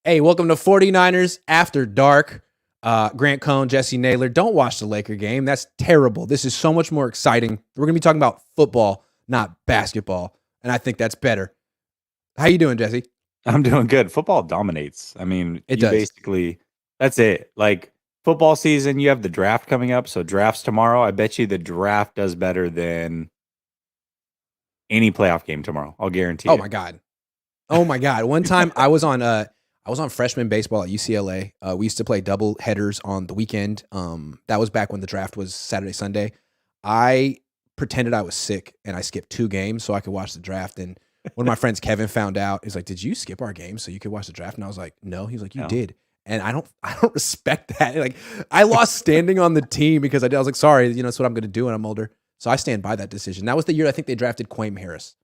Hey, welcome to 49ers After Dark. Grant Cohn, Jessie Naylor. Don't watch the Laker game. That's terrible. This is so much more exciting. We're going to be talking about football, not basketball. And I think that's better. How you doing, Jesse? I'm doing good. Football dominates. I mean, It you does. basically, that's it. Like football season, you have the draft coming up. So drafts tomorrow. I bet you the draft does better than any playoff game tomorrow. I'll guarantee Oh it. my God. Oh my God. One time I was on freshman baseball at UCLA. We used to play double headers on the weekend. That was back when the draft was Saturday, Sunday. I pretended I was sick and I skipped 2 games so I could watch the draft. And one of my friends, Kevin, found out. He's like, "Did you skip our game so you could watch the draft?" And I was like, "No." He's like, "You No. did." And I don't respect that. Like, I lost standing on the team because I was like, "Sorry, that's what I'm going to do when I'm older." So I stand by that decision. That was the year I think they drafted Quaim Harris.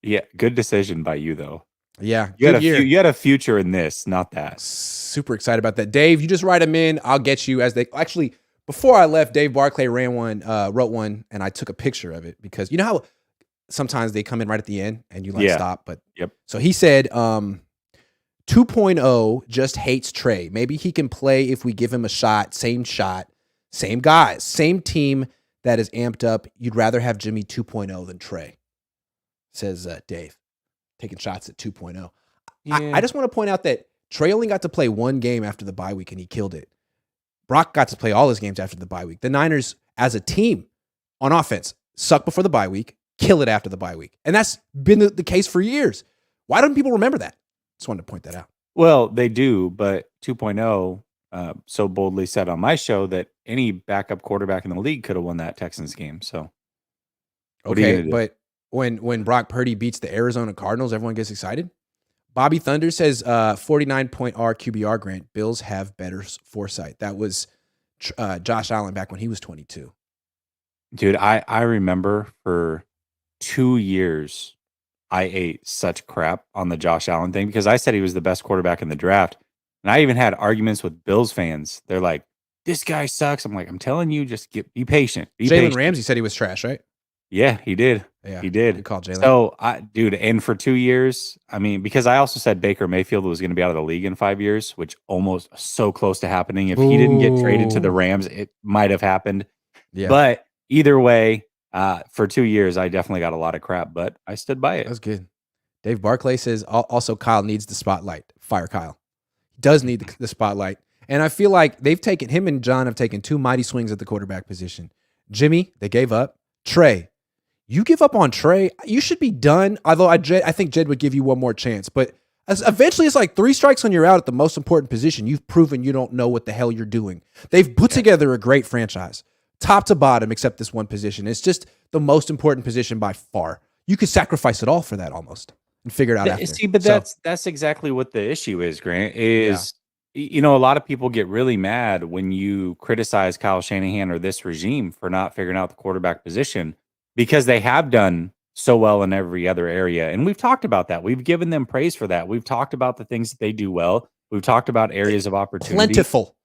Yeah, good decision by you though. Yeah, You had good year. you had a future in this, not that. Super excited about that. Dave, you just write them in. I'll get you as they actually. Before I left, Dave Barclay wrote one, and I took a picture of it because you know how sometimes they come in right at the end and you stop. But Yep. So he said, 2.0 just hates Trey. Maybe he can play if we give him a shot, same guys, same team that is amped up. You'd rather have Jimmy 2.0 than Trey, says Dave, taking shots at 2.0. Yeah. I just want to point out that Trey only got to play 1 game after the bye week, and he killed it. Brock got to play all his games after the bye week. The Niners, as a team, on offense, suck before the bye week, kill it after the bye week. And that's been the case for years. Why don't people remember that? Just wanted to point that out. Well, they do, but 2.0 so boldly said on my show that any backup quarterback in the league could have won that Texans game. So what are you Okay, gonna do? but when Brock Purdy beats the Arizona Cardinals, everyone gets excited. Bobby Thunder says 49-point QBR, Grant. Bills have better foresight. That was Josh Allen back when he was 22. Dude, I remember for 2 years I ate such crap on the Josh Allen thing because I said he was the best quarterback in the draft. And I even had arguments with Bills fans. They're like, "This guy sucks." I'm like, "I'm telling you, just be patient. Be Jalen patient." Ramsey said he was trash, right? Yeah, he did. Yeah, He did. good call, Jalen. So, dude, and for 2 years, I mean, because I also said Baker Mayfield was going to be out of the league in 5 years, which almost so close to happening. If he didn't get traded to the Rams, it might have happened. Yeah. But either way, for 2 years, I definitely got a lot of crap, but I stood by it. That's good. Dave Barclay says also Kyle needs the spotlight. Fire Kyle. He does need the spotlight. And I feel like him and John have taken 2 mighty swings at the quarterback position. Jimmy, they gave up. Trey, you give up on Trey, you should be done. Although I think Jed would give you one more chance. But eventually it's like 3 strikes and you're out at the most important position. You've proven you don't know what the hell you're doing. They've put together a great franchise, top to bottom, except this one position. It's just the most important position by far. You could sacrifice it all for that almost and figure it out after. See, but that's exactly what the issue is, Grant, is a lot of people get really mad when you criticize Kyle Shanahan or this regime for not figuring out the quarterback position because they have done so well in every other area. And we've talked about that. We've given them praise for that. We've talked about the things that they do well. We've talked about areas of opportunity. Plentiful.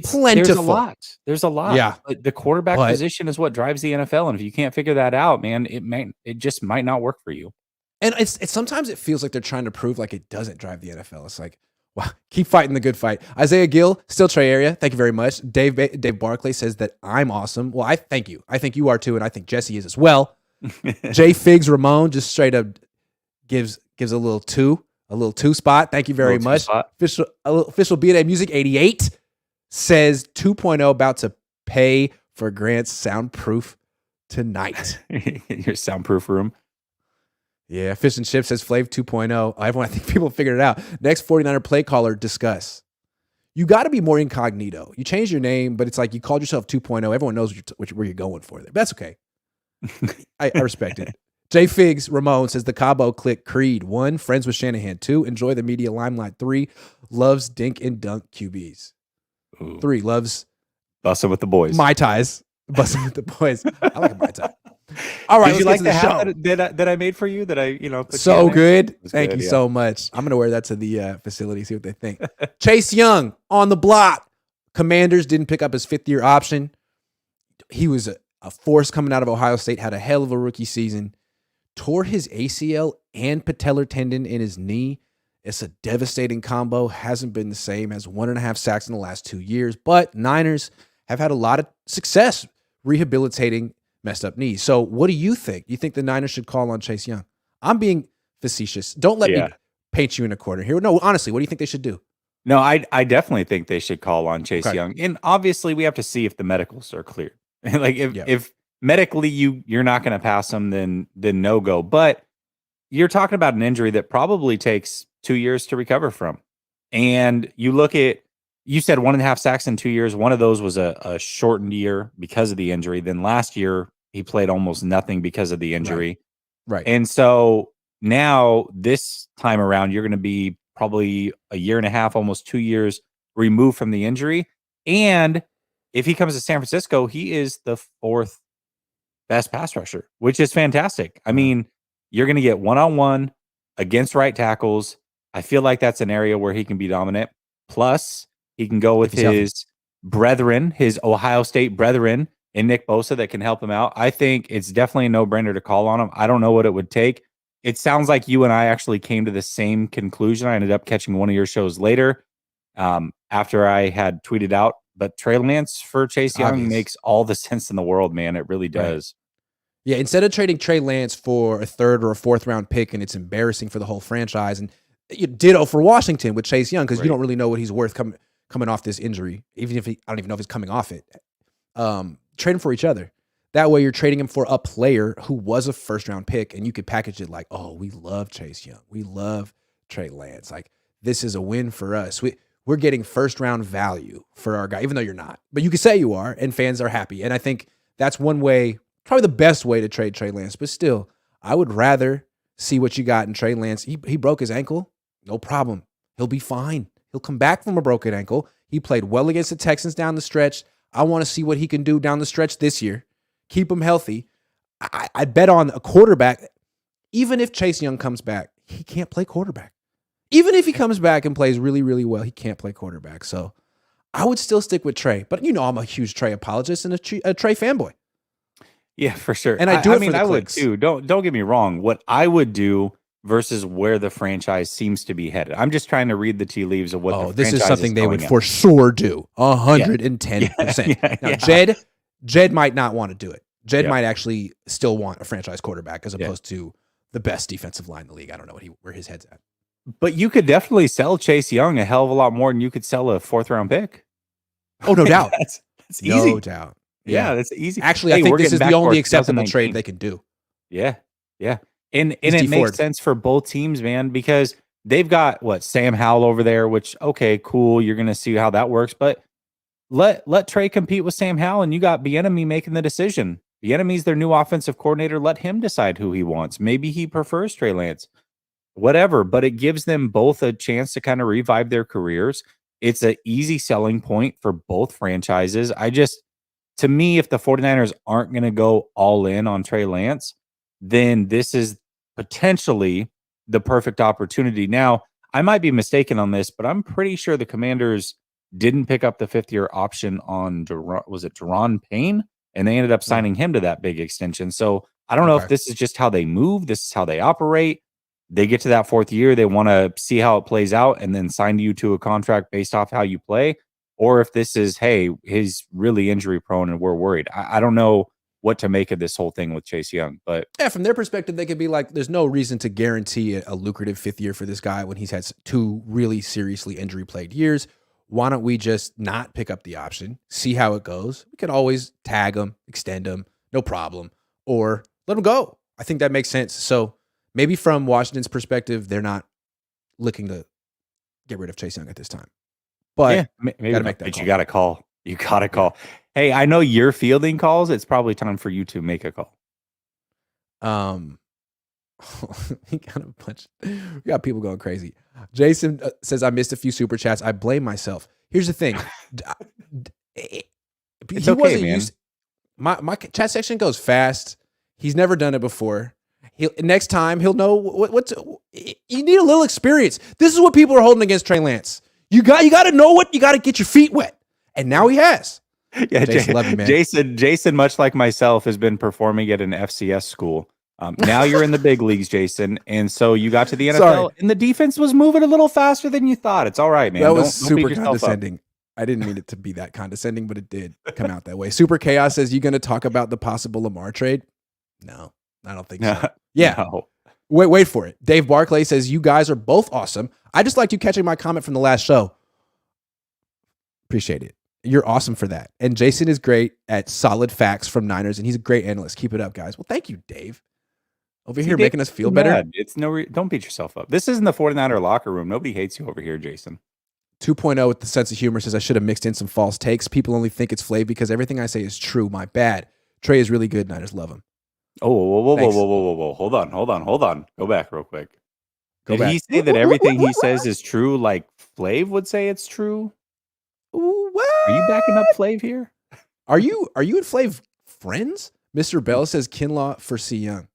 Plentiful. There's a lot. Yeah. But the quarterback position is what drives the NFL. And if you can't figure that out, man, it just might not work for you. And it's sometimes it feels like they're trying to prove like it doesn't drive the NFL. It's like, wow, keep fighting the good fight. Isaiah Gill, still Trey area. Thank you very much. Dave Barclay says that I'm awesome. Well, I thank you. I think you are too, and I think Jesse is as well. Jay Figs Ramon just straight up gives a little two spot. Thank you very much. Official B-Day Music 88 says 2.0 about to pay for Grant's soundproof tonight. Your soundproof room. Yeah, Fish and Chips says Flav 2.0. Everyone, I think people figured it out. Next 49er play caller, discuss. You got to be more incognito. You changed your name, but it's like you called yourself 2.0. Everyone knows where you're going for there. But that's okay. I respect it. Jay Figs Ramon says the Cabo click Creed. 1, friends with Shanahan. 2, enjoy the media limelight. 3, loves dink and dunk QBs. Ooh. 3, loves busting with the boys. Mai Tais. Busting with the boys. I like a Mai Tai. All right, did you like the hat that I made for you? That I put so good. Thank good, you so much. I'm gonna wear that to the facility. See what they think. Chase Young on the block. Commanders didn't pick up his 5th-year option. He was a force coming out of Ohio State. Had a hell of a rookie season. Tore his ACL and patellar tendon in his knee. It's a devastating combo. Hasn't been the same. Has 1.5 sacks in the last 2 years. But Niners have had a lot of success rehabilitating messed up knees. So what do you think? You think the Niners should call on Chase Young? I'm being facetious. Don't let me paint you in a corner here. No, honestly, what do you think they should do? No, I definitely think they should call on Chase Young. And obviously we have to see if the medicals are cleared. Like if medically you're not going to pass them, then no go. But you're talking about an injury that probably takes 2 years to recover from. And you look at, you said 1.5 sacks in 2 years. One of those was a shortened year because of the injury. Then last year he played almost nothing because of the injury. Right. And so now this time around, you're going to be probably 1.5 years, almost 2 years removed from the injury. And if he comes to San Francisco, he is the 4th best pass rusher, which is fantastic. I mean, you're going to get one-on-one against right tackles. I feel like that's an area where he can be dominant. Plus, he can go with his brethren, his Ohio State brethren, and Nick Bosa that can help him out. I think it's definitely a no-brainer to call on him. I don't know what it would take. It sounds like you and I actually came to the same conclusion. I ended up catching one of your shows later after I had tweeted out. But Trey Lance for Chase Young makes all the sense in the world, man. It really does. Right. Yeah, instead of trading Trey Lance for a 3rd or a 4th round pick, and it's embarrassing for the whole franchise, and you ditto for Washington with Chase Young because you don't really know what he's worth coming off this injury. Even if I don't even know if he's coming off it. Trade him for each other. That way you're trading him for a player who was a 1st round pick, and you could package it like, oh, we love Chase Young. We love Trey Lance. Like, this is a win for us. We're getting 1st round value for our guy, even though you're not. But you can say you are, and fans are happy. And I think that's one way, probably the best way to trade Trey Lance. But still, I would rather see what you got in Trey Lance. He broke his ankle. No problem. He'll be fine. He'll come back from a broken ankle. He played well against the Texans down the stretch. I want to see what he can do down the stretch this year. Keep him healthy. I bet on a quarterback. Even if Chase Young comes back, he can't play quarterback. Even if he comes back and plays really, really well, he can't play quarterback. So I would still stick with Trey. But I'm a huge Trey apologist and a Trey fanboy. Yeah, for sure. And I do it for the I clicks. would too. Don't get me wrong. What I would do versus where the franchise seems to be headed. I'm just trying to read the tea leaves of what the franchise this is something they would at. For sure do. 110%. Now, Jed might not want to do it. Jed might actually still want a franchise quarterback as opposed to the best defensive line in the league. I don't know where his head's at. But you could definitely sell Chase Young a hell of a lot more than you could sell a 4th round pick. Oh, no doubt. That's easy. No doubt. Yeah, that's easy. Actually, I think this is the only acceptable trade they can do. Yeah. And it makes sense for both teams, man, because they've got Sam Howell over there, which, okay, cool. You're going to see how that works. But let Trey compete with Sam Howell, and you got Bieniemy making the decision. Bieniemy's their new offensive coordinator. Let him decide who he wants. Maybe he prefers Trey Lance. Whatever, but it gives them both a chance to kind of revive their careers. It's an easy selling point for both franchises. To me, if the 49ers aren't going to go all in on Trey Lance, then this is potentially the perfect opportunity. Now, I might be mistaken on this, but I'm pretty sure the Commanders didn't pick up the 5th-year option on, Deron Payne? And they ended up signing him to that big extension. So I don't know if this is just how they move. This is how they operate. They get to that 4th year. They want to see how it plays out and then sign you to a contract based off how you play. Or if this is, hey, he's really injury prone and we're worried. I don't know what to make of this whole thing with Chase Young. But yeah, from their perspective, they could be like, there's no reason to guarantee a lucrative 5th year for this guy when he's had 2 really seriously injury plagued years. Why don't we just not pick up the option, see how it goes? We can always tag him, extend him, no problem, or let him go. I think that makes sense. So maybe from Washington's perspective, they're not looking to get rid of Chase Young at this time. But maybe gotta make that call. You got to call. You got to call. Hey, I know you're fielding calls. It's probably time for you to make a call. We got people going crazy. Jason says, I missed a few super chats. I blame myself. Here's the thing. It's okay, man. My chat section goes fast. He's never done it before. Next time he'll know you need a little experience. This is what people are holding against Trey Lance. You got to know what you got to get your feet wet. And now he has. Yeah, Jason, love you, man. Jason, much like myself, has been performing at an FCS school. Now you're in the big leagues, Jason. And so you got to the NFL Sorry. and the defense was moving a little faster than you thought. It's all right, man. That was Don't beat super yourself up. condescending. I didn't mean it to be that condescending, but it did come out that way. Super Chaos says, you going to talk about the possible Lamar trade? No, I don't think so. Yeah. No. Wait for it. Dave Barclay says, you guys are both awesome. I just liked you catching my comment from the last show. Appreciate it. You're awesome for that. And Jason is great at solid facts from Niners, and he's a great analyst. Keep it up, guys. Well, thank you, Dave. Over here making us feel better. It's don't beat yourself up. This isn't the 49er locker room. Nobody hates you over here, Jason. 2.0 with the sense of humor says, I should have mixed in some false takes. People only think it's Flav because everything I say is true. My bad. Trey is really good. Niners love him. Oh, whoa. Hold on. Go back real quick. Did back. he say that everything he says is true like Flav would say it's true? What? Are you backing up Flav here? Are you and Flav friends? Mr. Bell says Kinlaw for C. Young.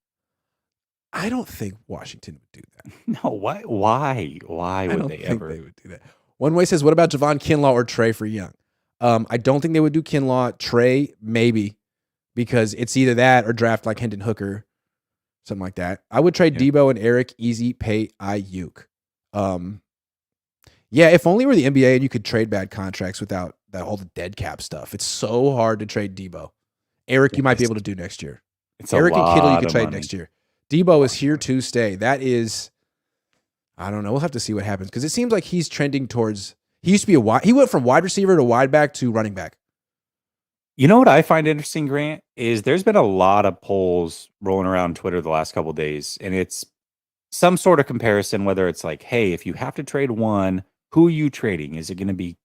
I don't think Washington would do that. No, why? Why would they ever? They would do that. One way says, what about Javon Kinlaw or Trey for Young? I don't think they would do Kinlaw. Trey, maybe, because it's either that or draft like Hendon Hooker, something like that. I would trade Debo and Eric, easy pay Aiyuk. Yeah, if only we're the NBA and you could trade bad contracts without that whole dead cap stuff. It's so hard to trade Debo. Eric, you might be able to do next year. Eric and Kittle, you could trade next year. Debo is here to stay. That is, I don't know. We'll have to see what happens because it seems like he's trending towards. He used to be he went from wide receiver to wide back to running back. You know what I find interesting, Grant, is there's been a lot of polls rolling around Twitter the last couple of days, and it's some sort of comparison, whether it's like, hey, if you have to trade one, who are you trading? Is it going to be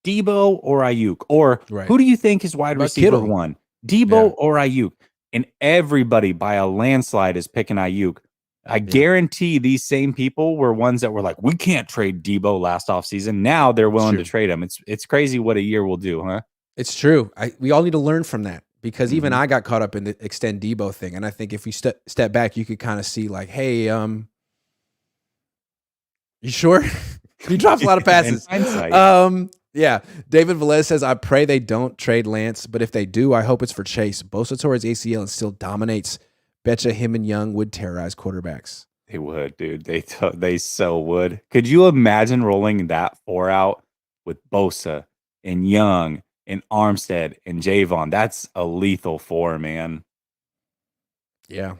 Debo or Aiyuk? Or who do you think is wide receiver one? Debo or Aiyuk? And everybody by a landslide is picking Aiyuk. I guarantee these same people were ones that were like, we can't trade Debo last offseason. Now they're willing to trade him. It's crazy what a year will do, huh? It's true. We all need to learn from that because even I got caught up in the extend Debo thing. And I think if we step back, you could kind of see like, hey, you sure? He drops a lot of passes. Yeah. David Velez says, I pray they don't trade Lance, but if they do, I hope it's for Chase. Bosa tore his ACL and still dominates. Betcha him and Young would terrorize quarterbacks. They would, dude. They so would. Could you imagine rolling that 4 out with Bosa and Young and Armstead and Javon? That's a lethal 4, man. Yeah.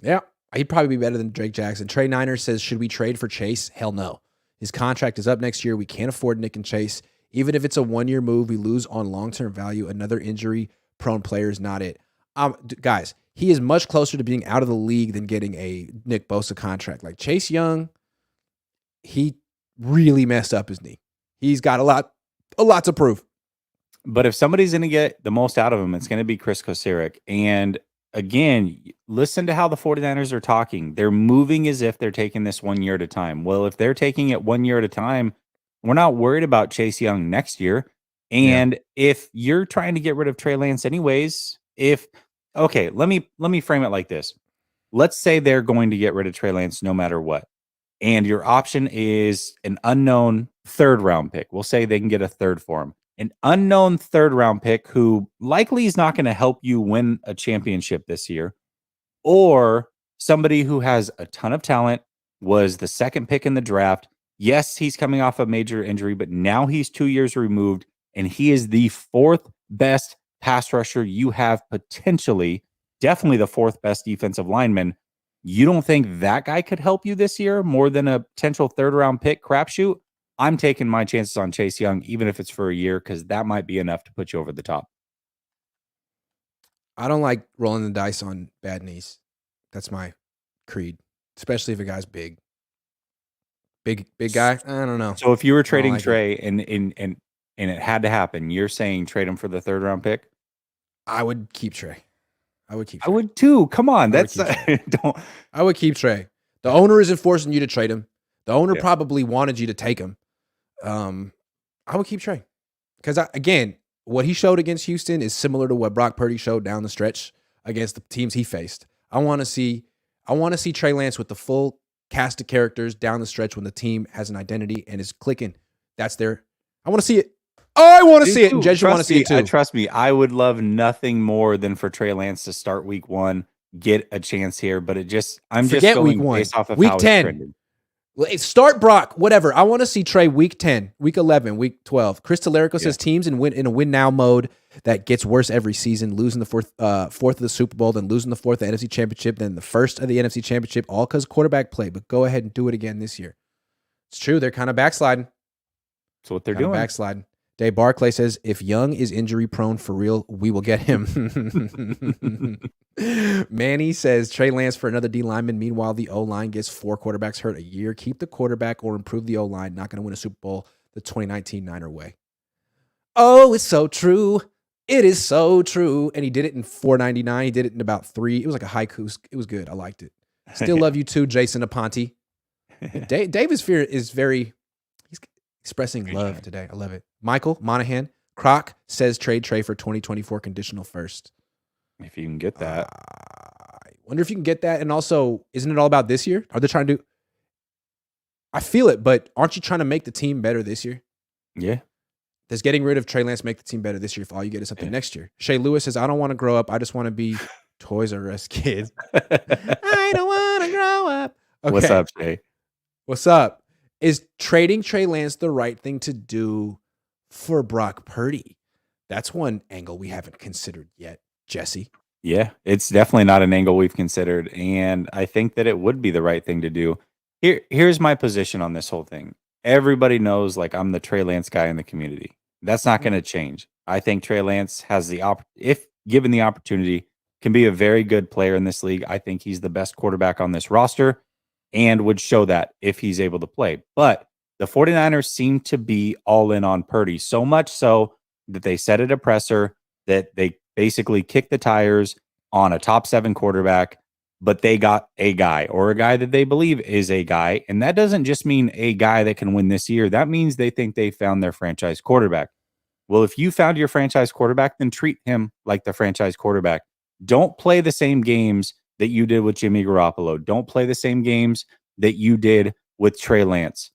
Yeah. He'd probably be better than Drake Jackson. Trey Niner says, should we trade for Chase? Hell no. His contract is up next year. We can't afford Nick and Chase. Even if it's a 1-year move, we lose on long-term value. Another injury-prone player is not it. Guys, he is much closer to being out of the league than getting a Nick Bosa contract. Like Chase Young, he really messed up his knee. He's got a lot to prove. But if somebody's going to get the most out of him, it's going to be Chris Kosirak. And again, listen to how the 49ers are talking. They're moving as if they're taking this 1 year at a time. Well, if they're taking it 1 year at a time, we're not worried about Chase Young next year. And if you're trying to get rid of Trey Lance anyways, okay, let me frame it like this. Let's say they're going to get rid of Trey Lance no matter what. And your option is an unknown 3rd round pick. We'll say they can get a 3rd for him. An unknown 3rd round pick who likely is not going to help you win a championship this year, or somebody who has a ton of talent, was the 2nd pick in the draft. Yes, he's coming off a major injury, but now he's 2 years removed, and he is the 4th best pass rusher you have potentially, definitely the 4th best defensive lineman. You don't think that guy could help you this year more than a potential 3rd round pick crapshoot? I'm taking my chances on Chase Young, even if it's for a year, because that might be enough to put you over the top. I don't like rolling the dice on bad knees. That's my creed, especially if a guy's big. Big guy? I don't know. So if you were trading Trey and it had to happen, you're saying trade him for the 3rd round pick? I would keep Trey. I would too. Come on. I would keep Trey. The owner isn't forcing you to trade him. The owner probably wanted you to take him. I would keep Trey. Because, again, what he showed against Houston is similar to what Brock Purdy showed down the stretch against the teams he faced. I want to see Trey Lance with the full cast of characters down the stretch when the team has an identity and is clicking. I want to see it. I want to see it. And Jez, you want to see it too. Trust me, I would love nothing more than for Trey Lance to start week 1, get a chance here, but I'm just Forget week going 1. based off of Week how it's 10. trending. Start Brock, whatever. I want to see Trey week 10, week 11, week 12. Chris Talerico says teams in a win now mode that gets worse every season, losing the fourth of the Super Bowl, then losing the fourth of the NFC Championship, then the first of the NFC Championship, all because of quarterback play. But go ahead and do it again this year. It's true. They're kind of backsliding. That's what they're doing. Backsliding. Dave Barclay says, if Young is injury prone for real, we will get him. Manny says, Trey Lance for another D lineman. Meanwhile, the O-line gets 4 quarterbacks hurt a year. Keep the quarterback or improve the O-line. Not going to win a Super Bowl the 2019 Niner way. Oh, it's so true. It is so true. And he did it in 4.99. He did it in about 3. It was like a haiku. It was good. I liked it. Still love you too, Jason Aponte. Davis Fear is he's expressing love today. I love it. Michael Monahan, Croc says trade Trey for 2024 conditional first. If you can get that. I wonder if you can get that. And also, isn't it all about this year? Are they trying to do? I feel it, but aren't you trying to make the team better this year? Yeah. Does getting rid of Trey Lance make the team better this year if all you get is something next year? Shay Lewis says, I don't want to grow up. I just want to be Toys R Us kids. I don't want to grow up. Okay. What's up, Shay? What's up? Is trading Trey Lance the right thing to do for Brock Purdy? That's one angle we haven't considered yet, Jesse. Yeah, it's definitely not an angle we've considered. And I think that it would be the right thing to do. Here's my position on this whole thing. Everybody knows, like, I'm the Trey Lance guy in the community. That's not going to change. I think Trey Lance has if given the opportunity, can be a very good player in this league. I think he's the best quarterback on this roster and would show that if he's able to play. But the 49ers seem to be all in on Purdy, so much so that they set a depressor, that they basically kicked the tires on a top 7 quarterback, but they got a guy, or a guy that they believe is a guy. And that doesn't just mean a guy that can win this year. That means they think they found their franchise quarterback. Well, if you found your franchise quarterback, then treat him like the franchise quarterback. Don't play the same games that you did with Jimmy Garoppolo. Don't play the same games that you did with Trey Lance.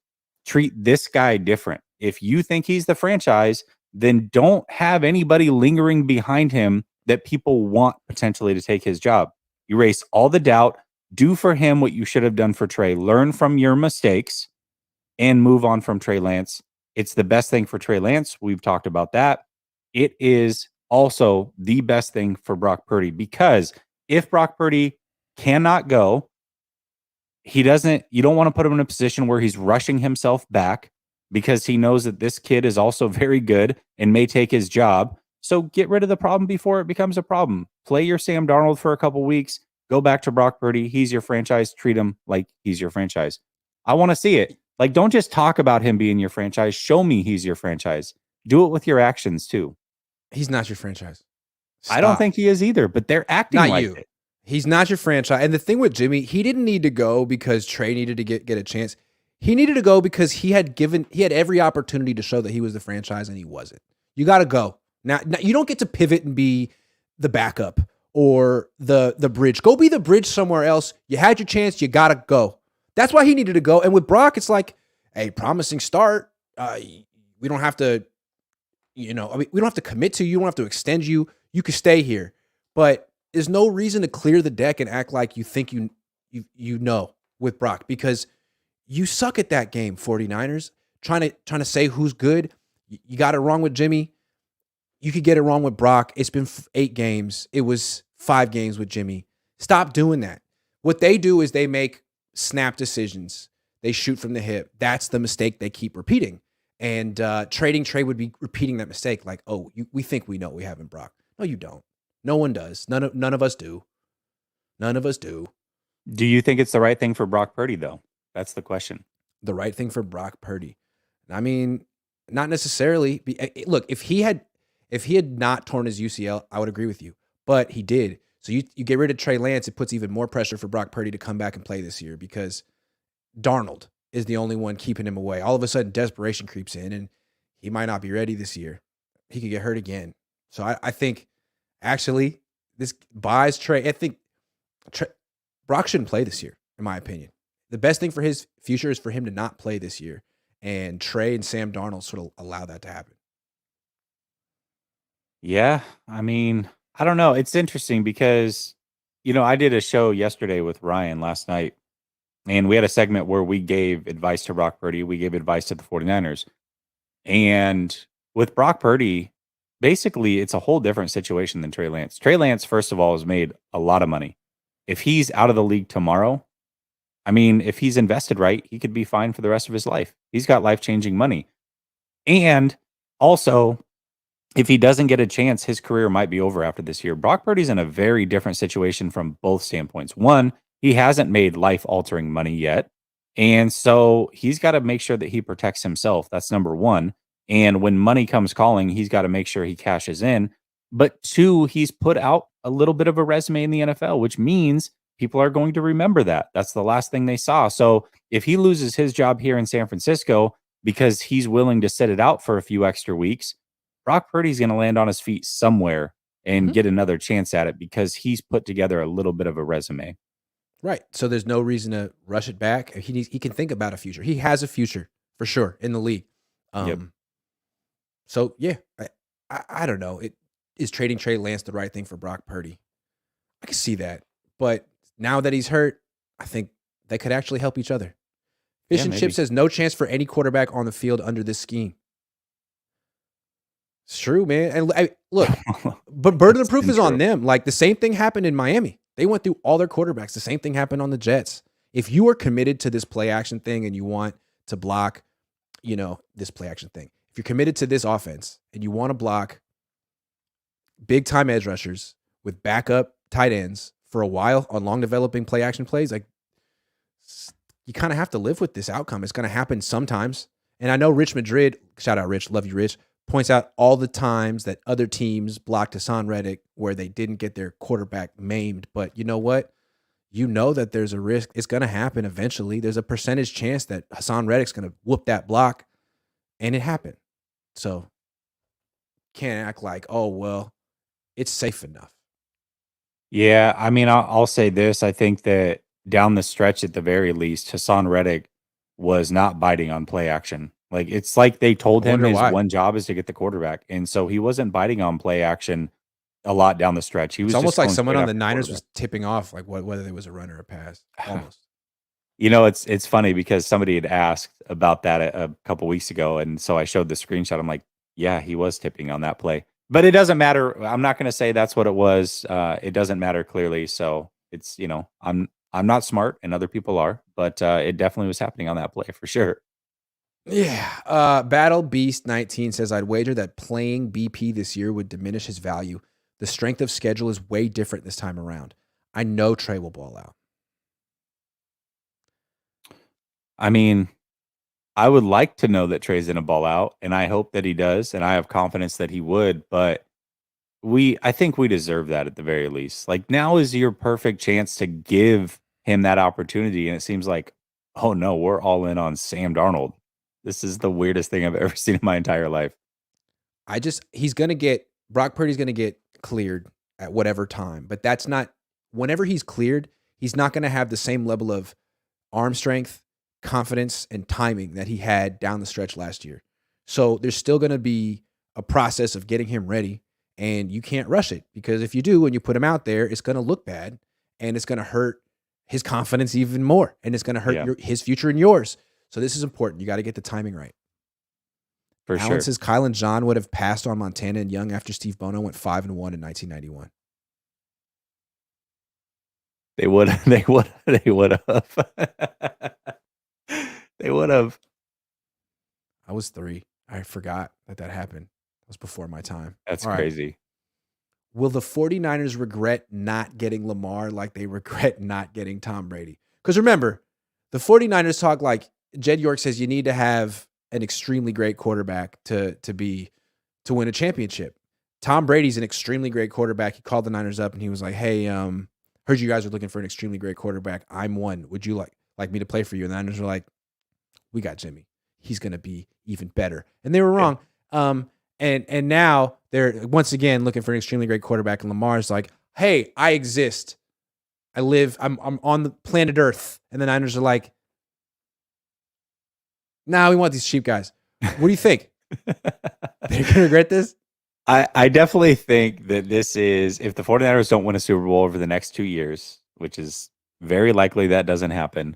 Treat this guy different. If you think he's the franchise, then don't have anybody lingering behind him that people want potentially to take his job. Erase all the doubt. Do for him what you should have done for Trey. Learn from your mistakes and move on from Trey Lance. It's the best thing for Trey Lance. We've talked about that. It is also the best thing for Brock Purdy, because if Brock Purdy cannot go, you don't want to put him in a position where he's rushing himself back, because he knows that this kid is also very good and may take his job. So get rid of the problem before it becomes a problem. Play your Sam Darnold for a couple weeks. Go back to Brock Purdy. He's your franchise. Treat him like he's your franchise. I want to see it. Like, don't just talk about him being your franchise. Show me he's your franchise. Do it with your actions too. He's not your franchise. Stop. I don't think he is either, but they're acting not like you. it. He's not your franchise. And the thing with Jimmy, he didn't need to go because Trey needed to get a chance. He needed to go because he had every opportunity to show that he was the franchise, and he wasn't. You got to go. Now you don't get to pivot and be the backup or the bridge. Go be the bridge somewhere else. You had your chance. You got to go. That's why he needed to go. And with Brock, it's like, hey, promising start. We don't have to, we don't have to commit to you. You don't have to extend you. You can stay here. But there's no reason to clear the deck and act like you think you know with Brock, because you suck at that game, 49ers. Trying to say who's good. You got it wrong with Jimmy. You could get it wrong with Brock. It's been 8 games. It was 5 games with Jimmy. Stop doing that. What they do is they make snap decisions. They shoot from the hip. That's the mistake they keep repeating. And trading Trey would be repeating that mistake. Like, we think we know what we have in Brock. No, you don't. No one does. None of us do. None of us do. Do you think it's the right thing for Brock Purdy, though? That's the question. The right thing for Brock Purdy. I mean, not necessarily. Look, if he had not torn his UCL, I would agree with you. But he did. So you get rid of Trey Lance, it puts even more pressure for Brock Purdy to come back and play this year, because Darnold is the only one keeping him away. All of a sudden, desperation creeps in, and he might not be ready this year. He could get hurt again. So I think, actually, this buys Trey. I think Brock shouldn't play this year, in my opinion. The best thing for his future is for him to not play this year. And Trey and Sam Darnold sort of allow that to happen. Yeah, I mean, I don't know. It's interesting because I did a show yesterday with Ryan last night, and we had a segment where we gave advice to Brock Purdy. We gave advice to the 49ers. And with Brock Purdy, basically, it's a whole different situation than Trey Lance. Trey Lance, first of all, has made a lot of money. If he's out of the league tomorrow, I mean, if he's invested right, he could be fine for the rest of his life. He's got life-changing money. And also, if he doesn't get a chance, his career might be over after this year. Brock Purdy's in a very different situation from both standpoints. One, he hasn't made life-altering money yet. And so he's got to make sure that he protects himself. That's number one. And when money comes calling, he's got to make sure he cashes in. But two, he's put out a little bit of a resume in the NFL, which means people are going to remember that. That's the last thing they saw. So if he loses his job here in San Francisco because he's willing to sit it out for a few extra weeks, Brock Purdy's going to land on his feet somewhere and get another chance at it because he's put together a little bit of a resume. Right. So there's no reason to rush it back. He can think about a future. He has a future for sure in the league. Yep. So yeah, I don't know. Is trading Trey Lance the right thing for Brock Purdy? I can see that, but now that he's hurt, I think they could actually help each other. Fish and Chip says no chance for any quarterback on the field under this scheme. It's true, man. And look, but burden of proof is on them. Like the same thing happened in Miami. They went through all their quarterbacks. The same thing happened on the Jets. If you are committed to this play action thing and you want to block, this play action thing, if you're committed to this offense and you want to block big time edge rushers with backup tight ends for a while on long developing play action plays, like you kind of have to live with this outcome. It's going to happen sometimes. And I know Rich Madrid, shout out Rich, love you, Rich, points out all the times that other teams blocked Hassan Reddick where they didn't get their quarterback maimed. But you know what? You know that there's a risk. It's going to happen eventually. There's a percentage chance that Hassan Reddick's going to whoop that block, and it happened. So can't act like, oh, well, it's safe enough. Yeah, I mean, I'll say this. I think that down the stretch, at the very least, Hassan Reddick was not biting on play action. Like it's like they told him his one job is to get the quarterback, and so he wasn't biting on play action a lot down the stretch. He was almost like someone on the Niners was tipping off, like whether it was a run or a pass. Almost. It's funny because somebody had asked about that a couple weeks ago, and so I showed the screenshot. I'm like, yeah, he was tipping on that play, but it doesn't matter. I'm not going to say that's what it was. It doesn't matter clearly. So it's I'm not smart, and other people are, but it definitely was happening on that play for sure. Yeah. Battle Beast 19 says, I'd wager that playing BP this year would diminish his value. The strength of schedule is way different this time around. I know Trey will ball out. I mean, I would like to know that Trey's going to ball out, and I hope that he does, and I have confidence that he would, but I think we deserve that at the very least. Like now is your perfect chance to give him that opportunity, and it seems like, oh no, we're all in on Sam Darnold. This is the weirdest thing I've ever seen in my entire life. Brock Purdy's going to get cleared at whatever time, but that's not, whenever he's cleared, he's not going to have the same level of arm strength, confidence, and timing that he had down the stretch last year. So there's still going to be a process of getting him ready, and you can't rush it because if you do and you put him out there, it's going to look bad and it's going to hurt his confidence even more, and it's going to hurt his future and yours. So this is important. You got to get the timing right. Alan says Kyle and John would have passed on Montana and Young after Steve Bono went 5-1 in 1991. They would have. They would have. I was 3. I forgot that happened. That was before my time. That's crazy. Right. Will the 49ers regret not getting Lamar like they regret not getting Tom Brady? Because remember, the 49ers talk like Jed York says you need to have an extremely great quarterback to win a championship. Tom Brady's an extremely great quarterback. He called the Niners up and he was like, hey, heard you guys are looking for an extremely great quarterback. I'm one. Would you like me to play for you? And the Niners were like, we got Jimmy. He's going to be even better. And they were wrong. And now they're once again looking for an extremely great quarterback. And Lamar's like, hey, I exist. I live. I'm on the planet Earth. And the Niners are like, nah, we want these cheap guys. What do you think? They're going to regret this? I definitely think that this is, if the 49ers don't win a Super Bowl over the next 2 years, which is very likely that doesn't happen,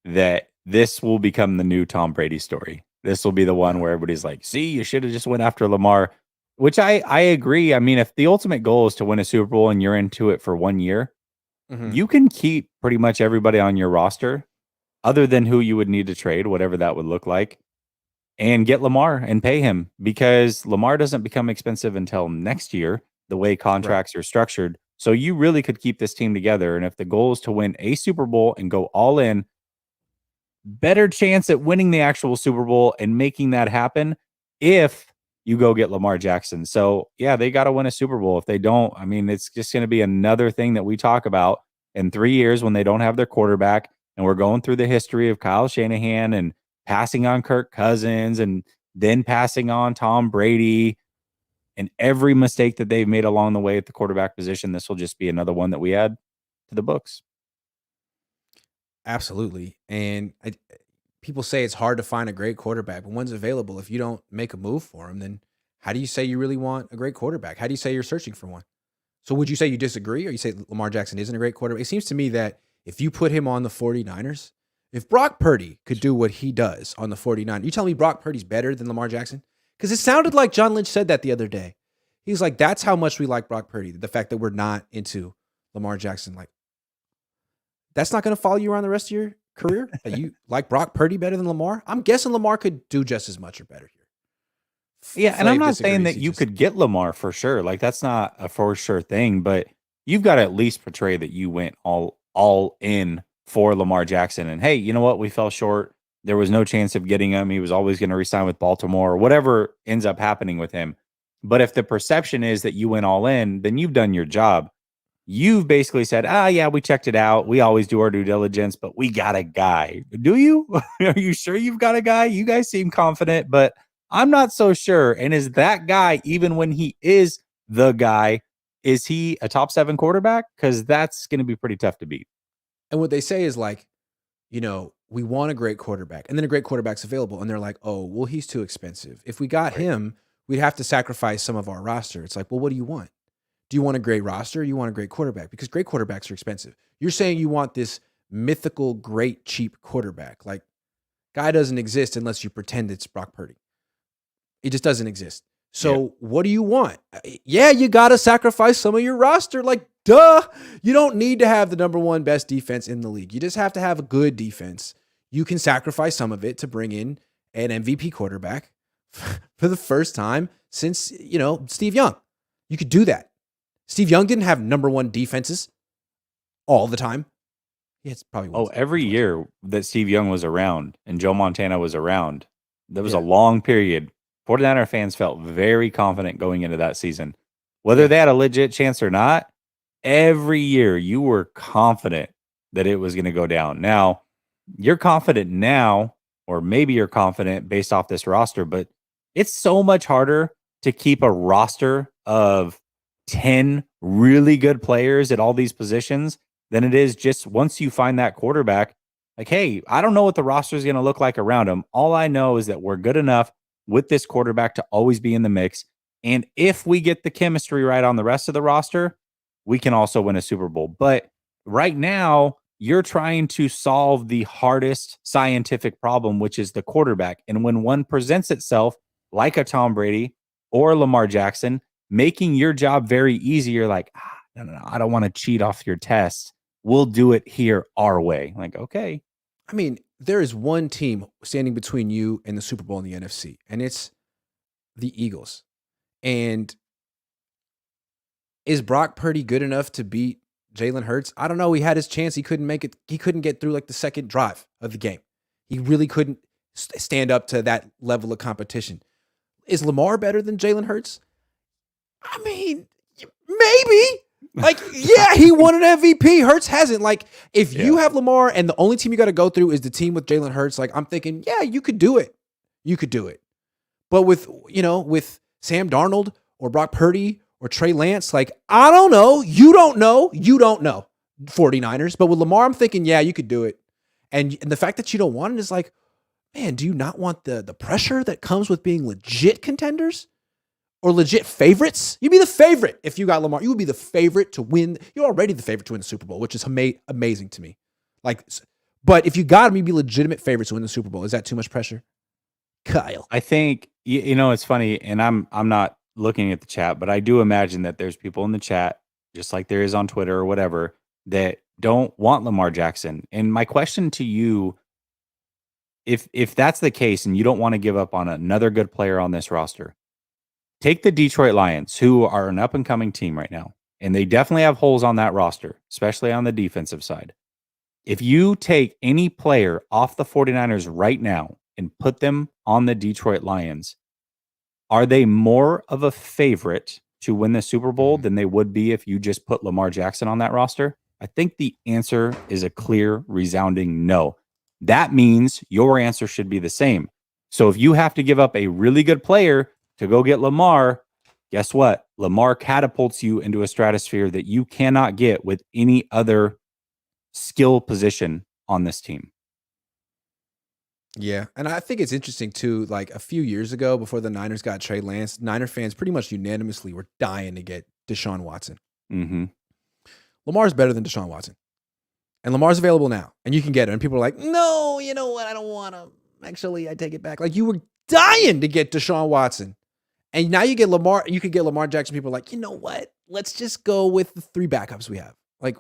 that this will become the new Tom Brady story. This will be the one where everybody's like, see, you should have just went after Lamar, which I agree. I mean, if the ultimate goal is to win a Super Bowl and you're into it for 1 year, you can keep pretty much everybody on your roster other than who you would need to trade, whatever that would look like, and get Lamar and pay him, because Lamar doesn't become expensive until next year, the way Right. contracts are structured. So you really could keep this team together. And if the goal is to win a Super Bowl and go all in, better chance at winning the actual Super Bowl and making that happen if you go get Lamar Jackson. So, yeah, they got to win a Super Bowl. If they don't, I mean, it's just going to be another thing that we talk about in 3 years when they don't have their quarterback. And we're going through the history of Kyle Shanahan and passing on Kirk Cousins and then passing on Tom Brady, and every mistake that they've made along the way at the quarterback position. This will just be another one that we add to the books. Absolutely. And people say it's hard to find a great quarterback, but one's available. If you don't make a move for him, then how do you say you really want a great quarterback? How do you say you're searching for one? So would you say you disagree, or you say Lamar Jackson isn't a great quarterback? It seems to me that if you put him on the 49ers, if Brock Purdy could do what he does on the 49ers, you tell me Brock Purdy's better than Lamar Jackson? Because it sounded like John Lynch said that the other day. He was like, that's how much we like Brock Purdy. The fact that we're not into Lamar Jackson. Like, that's not going to follow you around the rest of your career? That you like Brock Purdy better than Lamar? I'm guessing Lamar could do just as much or better here. Yeah, and I'm not saying that you could get Lamar for sure. Like, that's not a for sure thing, but you've got to at least portray that you went all in for Lamar Jackson. And hey, you know what? We fell short. There was no chance of getting him. He was always going to resign with Baltimore or whatever ends up happening with him. But if the perception is that you went all in, then you've done your job. You've basically said, yeah, we checked it out. We always do our due diligence, but we got a guy. Do you? Are you sure you've got a guy? You guys seem confident, but I'm not so sure. And is that guy, even when he is the guy, is he a top 7 quarterback? Because that's going to be pretty tough to beat. And what they say is like, we want a great quarterback, and then a great quarterback's available, and they're like, oh, well, he's too expensive. If we got him, we'd have to sacrifice some of our roster. It's like, well, what do you want? Do you want a great roster, or you want a great quarterback? Because great quarterbacks are expensive. You're saying you want this mythical, great, cheap quarterback. Like, guy doesn't exist unless you pretend it's Brock Purdy. It just doesn't exist. So what do you want? Yeah, you got to sacrifice some of your roster. Like, duh. You don't need to have the number 1 best defense in the league. You just have to have a good defense. You can sacrifice some of it to bring in an MVP quarterback for the first time since, Steve Young. You could do that. Steve Young didn't have number 1 defenses all the time. Yeah, it's probably every year that Steve Young was around and Joe Montana was around, there was a long period. 49er fans felt very confident going into that season. Whether they had a legit chance or not, every year you were confident that it was going to go down. Now, you're confident now, or maybe you're confident based off this roster, but it's so much harder to keep a roster of 10 really good players at all these positions than it is just once you find that quarterback. Like, hey, I don't know what the roster is going to look like around him. All I know is that we're good enough with this quarterback to always be in the mix. And if we get the chemistry right on the rest of the roster, we can also win a Super Bowl. But right now, you're trying to solve the hardest scientific problem, which is the quarterback. And when one presents itself like a Tom Brady or Lamar Jackson, making your job very easy, you're like, no, I don't want to cheat off your test. We'll do it here our way. Like, okay. I mean, there is one team standing between you and the Super Bowl in the NFC, and it's the Eagles. And is Brock Purdy good enough to beat Jalen Hurts? I don't know. He had his chance. He couldn't make it. He couldn't get through like the second drive of the game. He really couldn't stand up to that level of competition. Is Lamar better than Jalen Hurts? I mean, maybe. Like, yeah, he won an MVP. Hurts hasn't. Like, if you have Lamar and the only team you got to go through is the team with Jalen Hurts, like, I'm thinking, yeah, you could do it. You could do it. But with Sam Darnold or Brock Purdy or Trey Lance, like, I don't know. You don't know. 49ers. But with Lamar, I'm thinking, yeah, you could do it. And the fact that you don't want it is like, man, do you not want the pressure that comes with being legit contenders? or legit favorites. You'd be the favorite if you got Lamar. You would be the favorite to win. You're already the favorite to win the Super Bowl, which is amazing to me. Like, but if you got him, you'd be legitimate favorites to win the Super Bowl. Is that too much pressure? Kyle. I think it's funny, and I'm not looking at the chat, but I do imagine that there's people in the chat, just like there is on Twitter or whatever, that don't want Lamar Jackson. And my question to you, if that's the case and you don't want to give up on another good player on this roster, take the Detroit Lions, who are an up-and-coming team right now, and they definitely have holes on that roster, especially on the defensive side. If you take any player off the 49ers right now and put them on the Detroit Lions, are they more of a favorite to win the Super Bowl than they would be if you just put Lamar Jackson on that roster? I think the answer is a clear, resounding no. That means your answer should be the same. So if you have to give up a really good player to go get Lamar, guess what? Lamar catapults you into a stratosphere that you cannot get with any other skill position on this team. Yeah, and I think it's interesting too, like a few years ago before the Niners got Trey Lance, Niner fans pretty much unanimously were dying to get Deshaun Watson. Mm-hmm. Lamar's better than Deshaun Watson. And Lamar's available now, and you can get him. And people are like, no, you know what? I don't want him. Actually, I take it back. Like, you were dying to get Deshaun Watson. And now you get Lamar. You could get Lamar Jackson. People are like, you know what? Let's just go with the 3 backups we have. Like,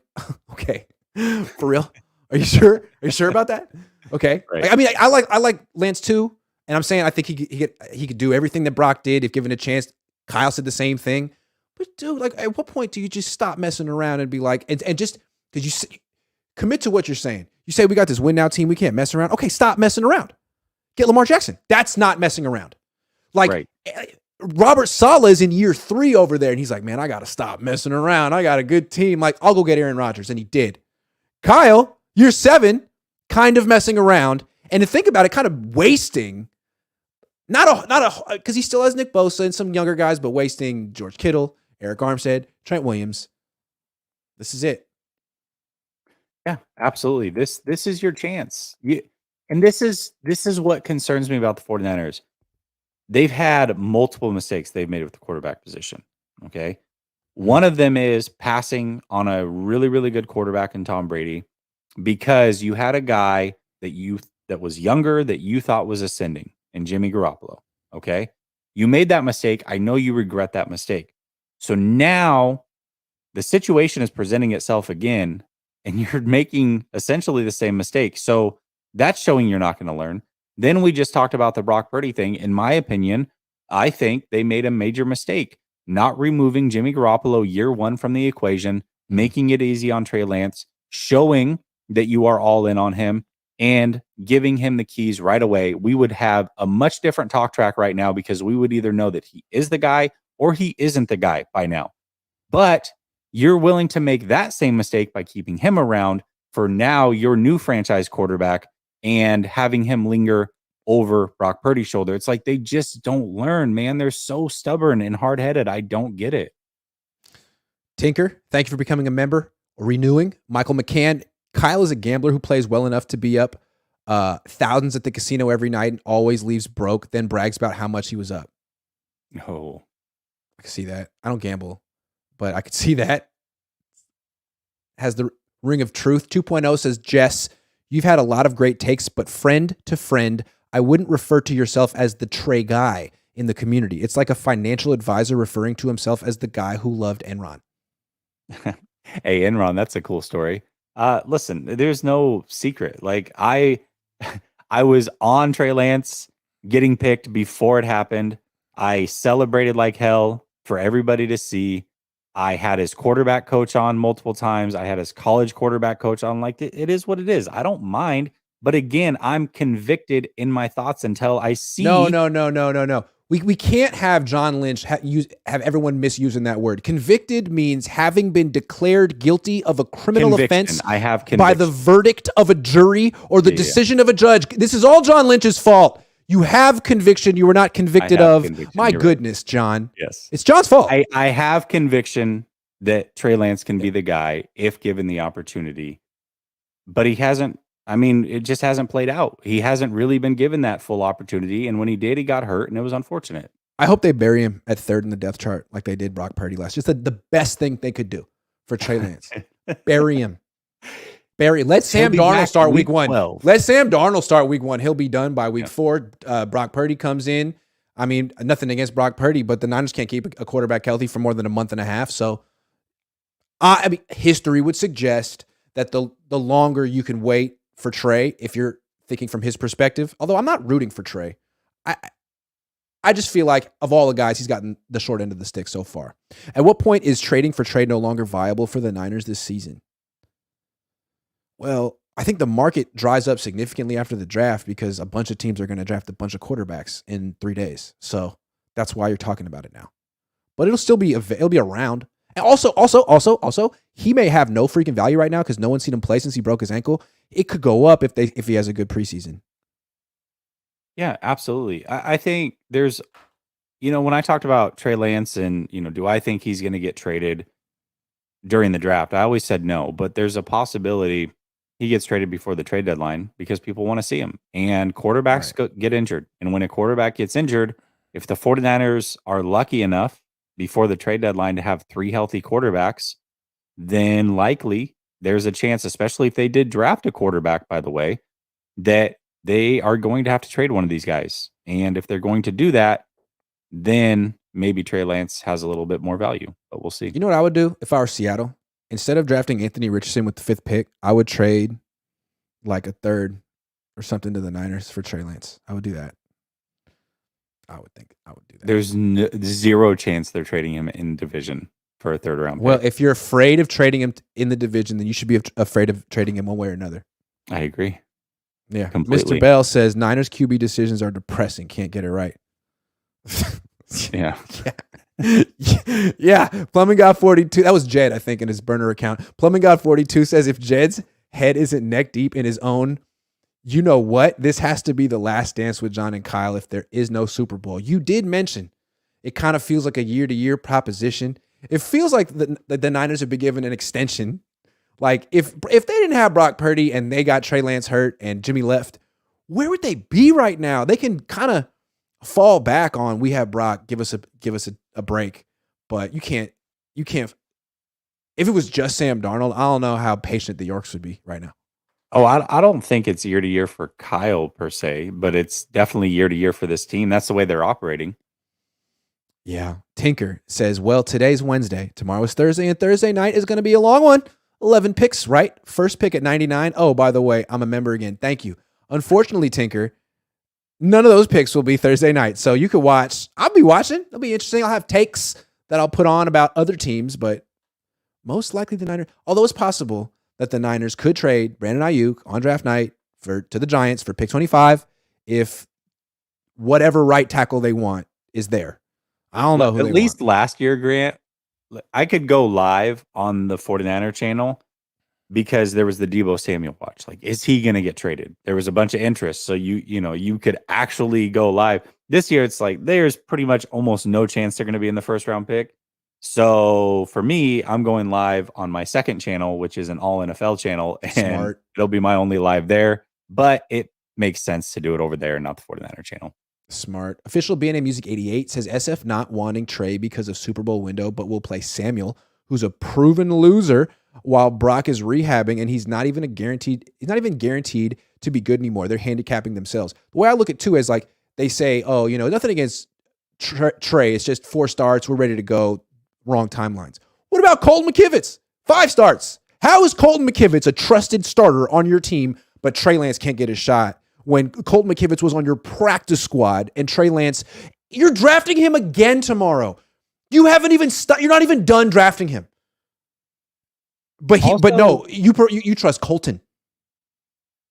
okay. For real? Are you sure? Are you sure about that? Okay. Right. Like, I mean, I like Lance too. And I'm saying I think he could do everything that Brock did if given a chance. Kyle said the same thing. But dude, like, at what point do you just stop messing around and be like, and just because you commit to what you're saying? You say we got this win now team, we can't mess around. Okay, stop messing around. Get Lamar Jackson. That's not messing around. Like, right. Robert Saleh is in year 3 over there, and he's like, man, I got to stop messing around. I got a good team. Like, I'll go get Aaron Rodgers, and he did. Kyle, year 7, kind of messing around, and to think about it, kind of wasting, because he still has Nick Bosa and some younger guys, but wasting George Kittle, Eric Armstead, Trent Williams. This is it. Yeah, absolutely. This is your chance. And this is what concerns me about the 49ers. They've had multiple mistakes they've made with the quarterback position. Okay. One of them is passing on a really, really good quarterback in Tom Brady, because you had a guy that was younger that you thought was ascending in Jimmy Garoppolo. Okay. You made that mistake. I know you regret that mistake. So now the situation is presenting itself again, and you're making essentially the same mistake. So that's showing you're not going to learn. Then we just talked about the Brock Purdy thing. In my opinion, I think they made a major mistake not removing Jimmy Garoppolo year 1 from the equation, making it easy on Trey Lance, showing that you are all in on him, and giving him the keys right away. We would have a much different talk track right now, because we would either know that he is the guy or he isn't the guy by now. But you're willing to make that same mistake by keeping him around for now your new franchise quarterback and having him linger over Brock Purdy's shoulder. It's like they just don't learn, man. They're so stubborn and hard-headed. I don't get it. Tinker, thank you for becoming a member or renewing. Michael McCann, Kyle is a gambler who plays well enough to be up thousands at the casino every night and always leaves broke, then brags about how much he was up. No. I can see that. I don't gamble, but I could see that. Has the ring of truth. 2.0 says, Jess, you've had a lot of great takes, but friend to friend, I wouldn't refer to yourself as the Trey guy in the community. It's like a financial advisor referring to himself as the guy who loved Enron. Hey, Enron, that's a cool story. Listen, there's no secret. Like, I was on Trey Lance getting picked before it happened. I celebrated like hell for everybody to see. I had his quarterback coach on multiple times. I had his college quarterback coach on. Like, it is what it is. I don't mind. But again, I'm convicted in my thoughts until I see. No. We can't have John Lynch have everyone misusing that word. Convicted means having been declared guilty of a criminal offense by the verdict of a jury or the decision of a judge. This is all John Lynch's fault. You have conviction you were not convicted of. My goodness, right. John. Yes. It's John's fault. I have conviction that Trey Lance can be the guy if given the opportunity. But he hasn't. I mean, it just hasn't played out. He hasn't really been given that full opportunity. And when he did, he got hurt, and it was unfortunate. I hope they bury him at 3rd in the depth chart like they did Brock Purdy last. Just the best thing they could do for Trey Lance. Bury him. Let Sam Darnold start week 1. 12. Let Sam Darnold start week 1. He'll be done by week 4. Brock Purdy comes in. I mean, nothing against Brock Purdy, but the Niners can't keep a quarterback healthy for more than a month and a half. So, I mean, history would suggest that the longer you can wait for Trey, if you're thinking from his perspective, although I'm not rooting for Trey, I just feel like of all the guys, he's gotten the short end of the stick so far. At what point is trading for Trey no longer viable for the Niners this season? Well, I think the market dries up significantly after the draft because a bunch of teams are going to draft a bunch of quarterbacks in 3 days. So that's why you're talking about it now. But it'll be around. And also, he may have no freaking value right now because no one's seen him play since he broke his ankle. It could go up if he has a good preseason. Yeah, absolutely. I think there's, when I talked about Trey Lance and, do I think he's going to get traded during the draft? I always said no, but there's a possibility he gets traded before the trade deadline because people want to see him. And quarterbacks get injured. And when a quarterback gets injured, if the 49ers are lucky enough before the trade deadline to have 3 healthy quarterbacks, then likely there's a chance, especially if they did draft a quarterback, by the way, that they are going to have to trade one of these guys. And if they're going to do that, then maybe Trey Lance has a little bit more value, but we'll see. You know what I would do if I were Seattle? Instead of drafting Anthony Richardson with the 5th pick, I would trade like a 3rd or something to the Niners for Trey Lance. I would do that. I would do that. There's zero chance they're trading him in division for a 3rd round pick. Well, if you're afraid of trading him in the division, then you should be afraid of trading him one way or another. I agree. Yeah. Completely. Mr. Bell says Niners QB decisions are depressing. Can't get it right. Yeah. Yeah. Plumbing God 42. That was Jed, I think, in his burner account. Plumbing God 42 says if Jed's head isn't neck deep in his own, you know what? This has to be the last dance with John and Kyle if there is no Super Bowl. You did mention it kind of feels like a year-to-year proposition. It feels like the Niners have been given an extension. Like if they didn't have Brock Purdy and they got Trey Lance hurt and Jimmy left, where would they be right now? They can kind of fall back on we have Brock, give us a break, but you can't. If it was just Sam Darnold, I don't know how patient the Yorks would be right now. Oh, I don't think it's year to year for Kyle per se, but it's definitely year to year for this team. That's the way they're operating. Yeah. Tinker says, well, today's Wednesday. Tomorrow is Thursday, and Thursday night is going to be a long one. 11 picks, right? First pick at 99. Oh, by the way, I'm a member again. Thank you. Unfortunately, Tinker, none of those picks will be Thursday night. So you could watch. I'll be watching. It'll be interesting. I'll have takes that I'll put on about other teams, but most likely the Niners, although it's possible that the Niners could trade Brandon Aiyuk on draft night to the Giants for pick 25 if whatever right tackle they want is there. I don't know who At least last year, Grant, I could go live on the 49er channel because there was the Deebo Samuel watch. Like, is he going to get traded? There was a bunch of interest. So you could actually go live. This year, it's like there's pretty much almost no chance they're going to be in the first round pick. So for me, I'm going live on my second channel, which is an all NFL channel. And Smart. It'll be my only live there. But it makes sense to do it over there and not the 49er channel. Smart. Official BNA Music 88 says SF not wanting Trey because of Super Bowl window, but will play Samuel, who's a proven loser, while Brock is rehabbing, and he's not even guaranteed to be good anymore. They're handicapping themselves. The way I look at it too is like they say, oh, nothing against Trey. It's just 4 starts. We're ready to go. Wrong timelines. What about Colton McKivitz? 5 starts. How is Colton McKivitz a trusted starter on your team, but Trey Lance can't get a shot when Colton McKivitz was on your practice squad and Trey Lance, you're drafting him again tomorrow. You haven't even you're not even done drafting him. But no, you trust Colton.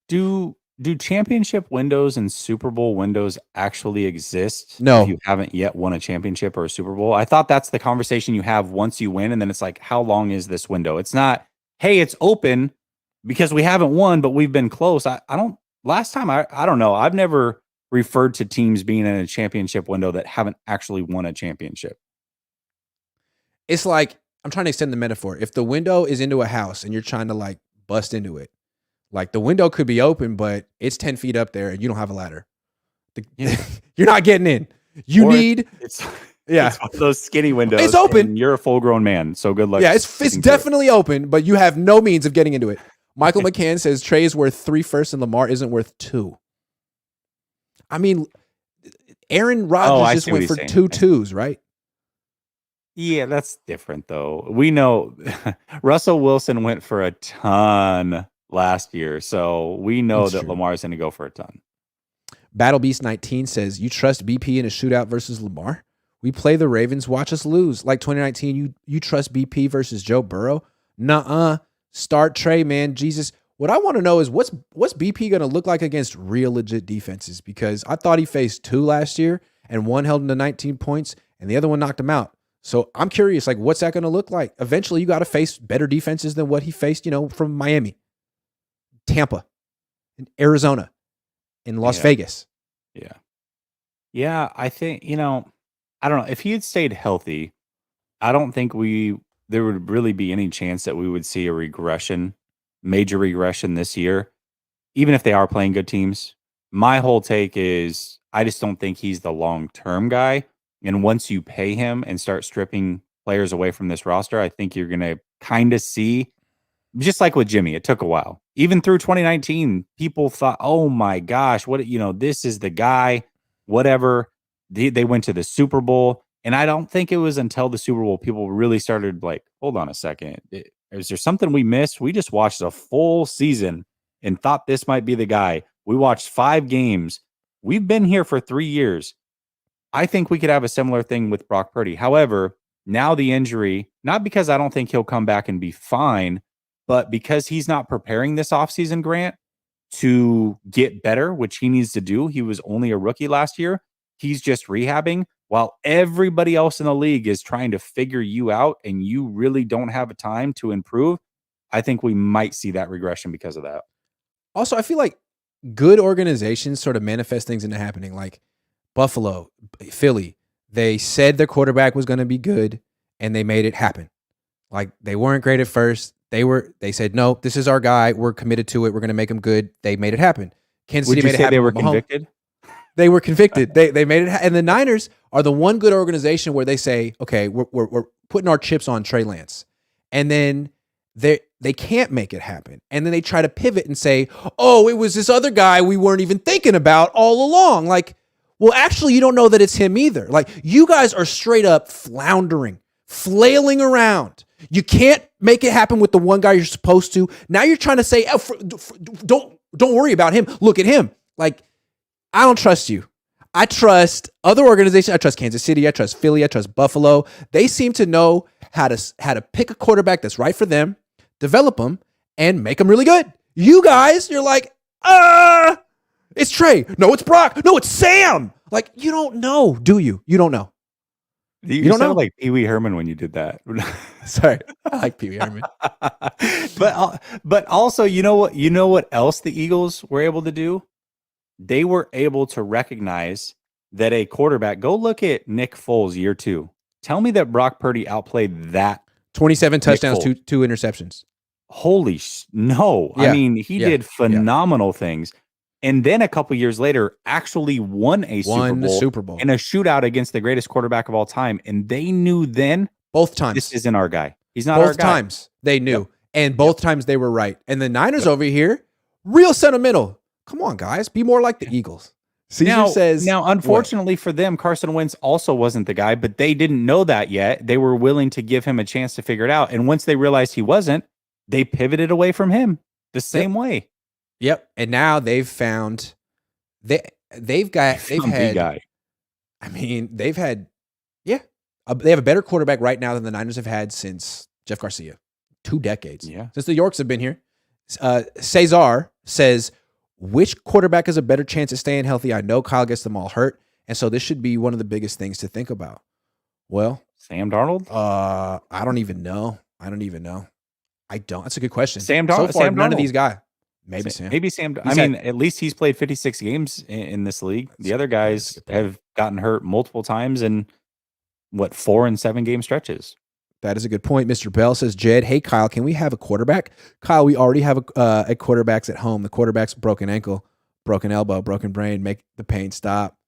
Do championship windows and Super Bowl windows actually exist? No. If you haven't yet won a championship or a Super Bowl? I thought that's the conversation you have once you win, and then it's like, how long is this window? It's not, hey, it's open because we haven't won, but we've been close. I don't know. I've never referred to teams being in a championship window that haven't actually won a championship. It's like, I'm trying to extend the metaphor. If the window is into a house and you're trying to like bust into it, like the window could be open, but it's 10 feet up there and you don't have a ladder. You're not getting in. You Or need, it's yeah, it's one of those skinny windows. It's open. And you're a full grown man, so good luck. Yeah, it's definitely open, but you have no means of getting into it. Michael McCann says Trey is worth 3 firsts and Lamar isn't worth 2. I mean, Aaron Rodgers just went for 2 2s, right? Yeah, that's different though. We know Russell Wilson went for a ton last year, so we know that Lamar's going to go for a ton. Battle Beast 19 says, you trust BP in a shootout versus Lamar? We play the Ravens, watch us lose. Like 2019, you trust BP versus Joe Burrow? Nuh-uh. Start Trey, man. Jesus. What I want to know is what's BP going to look like against real legit defenses? Because I thought he faced 2 last year, and one held him to 19 points, and the other one knocked him out. So I'm curious, like, what's that going to look like? Eventually, you got to face better defenses than what he faced, from Miami, Tampa, and Arizona, in Las Vegas. Yeah. Yeah, I think, I don't know. If he had stayed healthy, I don't think there would really be any chance that we would see a major regression this year, even if they are playing good teams. My whole take is I just don't think he's the long-term guy. And once you pay him and start stripping players away from this roster, I think you're going to kind of see, just like with Jimmy, it took a while. Even through 2019, people thought, oh my gosh, this is the guy, whatever. They went to the Super Bowl. And I don't think it was until the Super Bowl people really started like, hold on a second. Is there something we missed? We just watched a full season and thought this might be the guy. We watched 5 games. We've been here for 3 years. I think we could have a similar thing with Brock Purdy. However, now the injury, not because I don't think he'll come back and be fine, but because he's not preparing this offseason, Grant, to get better, which he needs to do. He was only a rookie last year. He's just rehabbing while everybody else in the league is trying to figure you out and you really don't have a time to improve. I think we might see that regression because of that. Also, I feel like good organizations sort of manifest things into happening. Like Buffalo, Philly, they said their quarterback was going to be good and they made it happen. Like they weren't great at first. They said, no, this is our guy. We're committed to it. We're going to make him good. They made it happen. Kansas City made it happen. They were convicted? They were convicted. They made it. And the Niners are the one good organization where they say, okay, we're putting our chips on Trey Lance. And then they can't make it happen. And then they try to pivot and say, oh, it was this other guy we weren't even thinking about all along. Like, well, actually, you don't know that it's him either. Like, you guys are straight up floundering, flailing around. You can't make it happen with the one guy you're supposed to. Now you're trying to say, oh, don't worry about him. Look at him. Like, I don't trust you. I trust other organizations. I trust Kansas City. I trust Philly. I trust Buffalo. They seem to know how to pick a quarterback that's right for them, develop them, and make them really good. You guys, you're like, it's Trey. No, it's Brock. No, it's Sam. Like, you don't know, do you? You don't know. You don't know, like Pee Wee Herman when you did that. Sorry, I like Pee Wee Herman. But also, you know what? You know what else the Eagles were able to do? They were able to recognize that a quarterback. Go look at Nick Foles year 2. Tell me that Brock Purdy outplayed that. 27 touchdowns, two interceptions. Holy no! Yeah. I mean, he did phenomenal things. And then a couple years later, actually won a Super Bowl in a shootout against the greatest quarterback of all time. And they knew then both times this isn't our guy. He's not our guy. Both times they knew, and both times they were right. And the Niners over here, real sentimental. Come on, guys, be more like the Eagles. Caesar says. Now, unfortunately for them, Carson Wentz also wasn't the guy, but they didn't know that yet. They were willing to give him a chance to figure it out. And once they realized he wasn't, they pivoted away from him the same way. Yep. And now they've found they have a better quarterback right now than the Niners have had since Jeff Garcia. 2 decades. Yeah. Since the Yorks have been here. Cesar says, which quarterback has a better chance of staying healthy? I know Kyle gets them all hurt. And so this should be one of the biggest things to think about. Well, Sam Darnold? I don't even know. That's a good question. Sam Darnold. So far, none of these guys. Maybe Sam. At least he's played 56 games in this league. The other guys have gotten hurt multiple times in 4 and 7 game stretches. That is a good point. Mr. Bell says, Jed, hey, Kyle, can we have a quarterback? Kyle, we already have a quarterbacks at home. The quarterback's broken ankle, broken elbow, broken brain. Make the pain stop.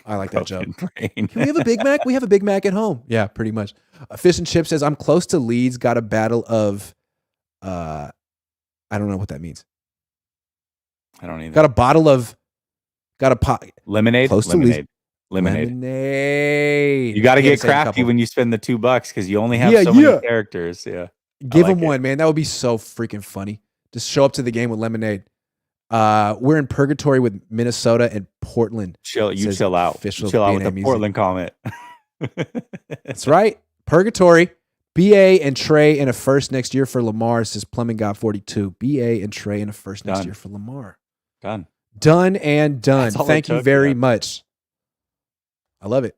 I like that joke. Brain. Can we have a Big Mac? We have a Big Mac at home. Yeah, pretty much. Fish and Chip says, I'm close to Leeds. Got a battle of, I don't know what that means. I don't either. Got a bottle of, lemonade. Close lemonade. to Lemonade. Lemonade. You got to get crafty when you spend the $2 because you only have so many characters. Yeah. Give him one, man. That would be so freaking funny. Just show up to the game with lemonade. We're in purgatory with Minnesota and Portland. Chill out. Chill out with the Portland comment. That's right. Purgatory. BA and Trey in a first next year for Lamar, says Plumbing God 42. BA and Trey in a first next year for Lamar. Done and done. Thank you very much. I love it.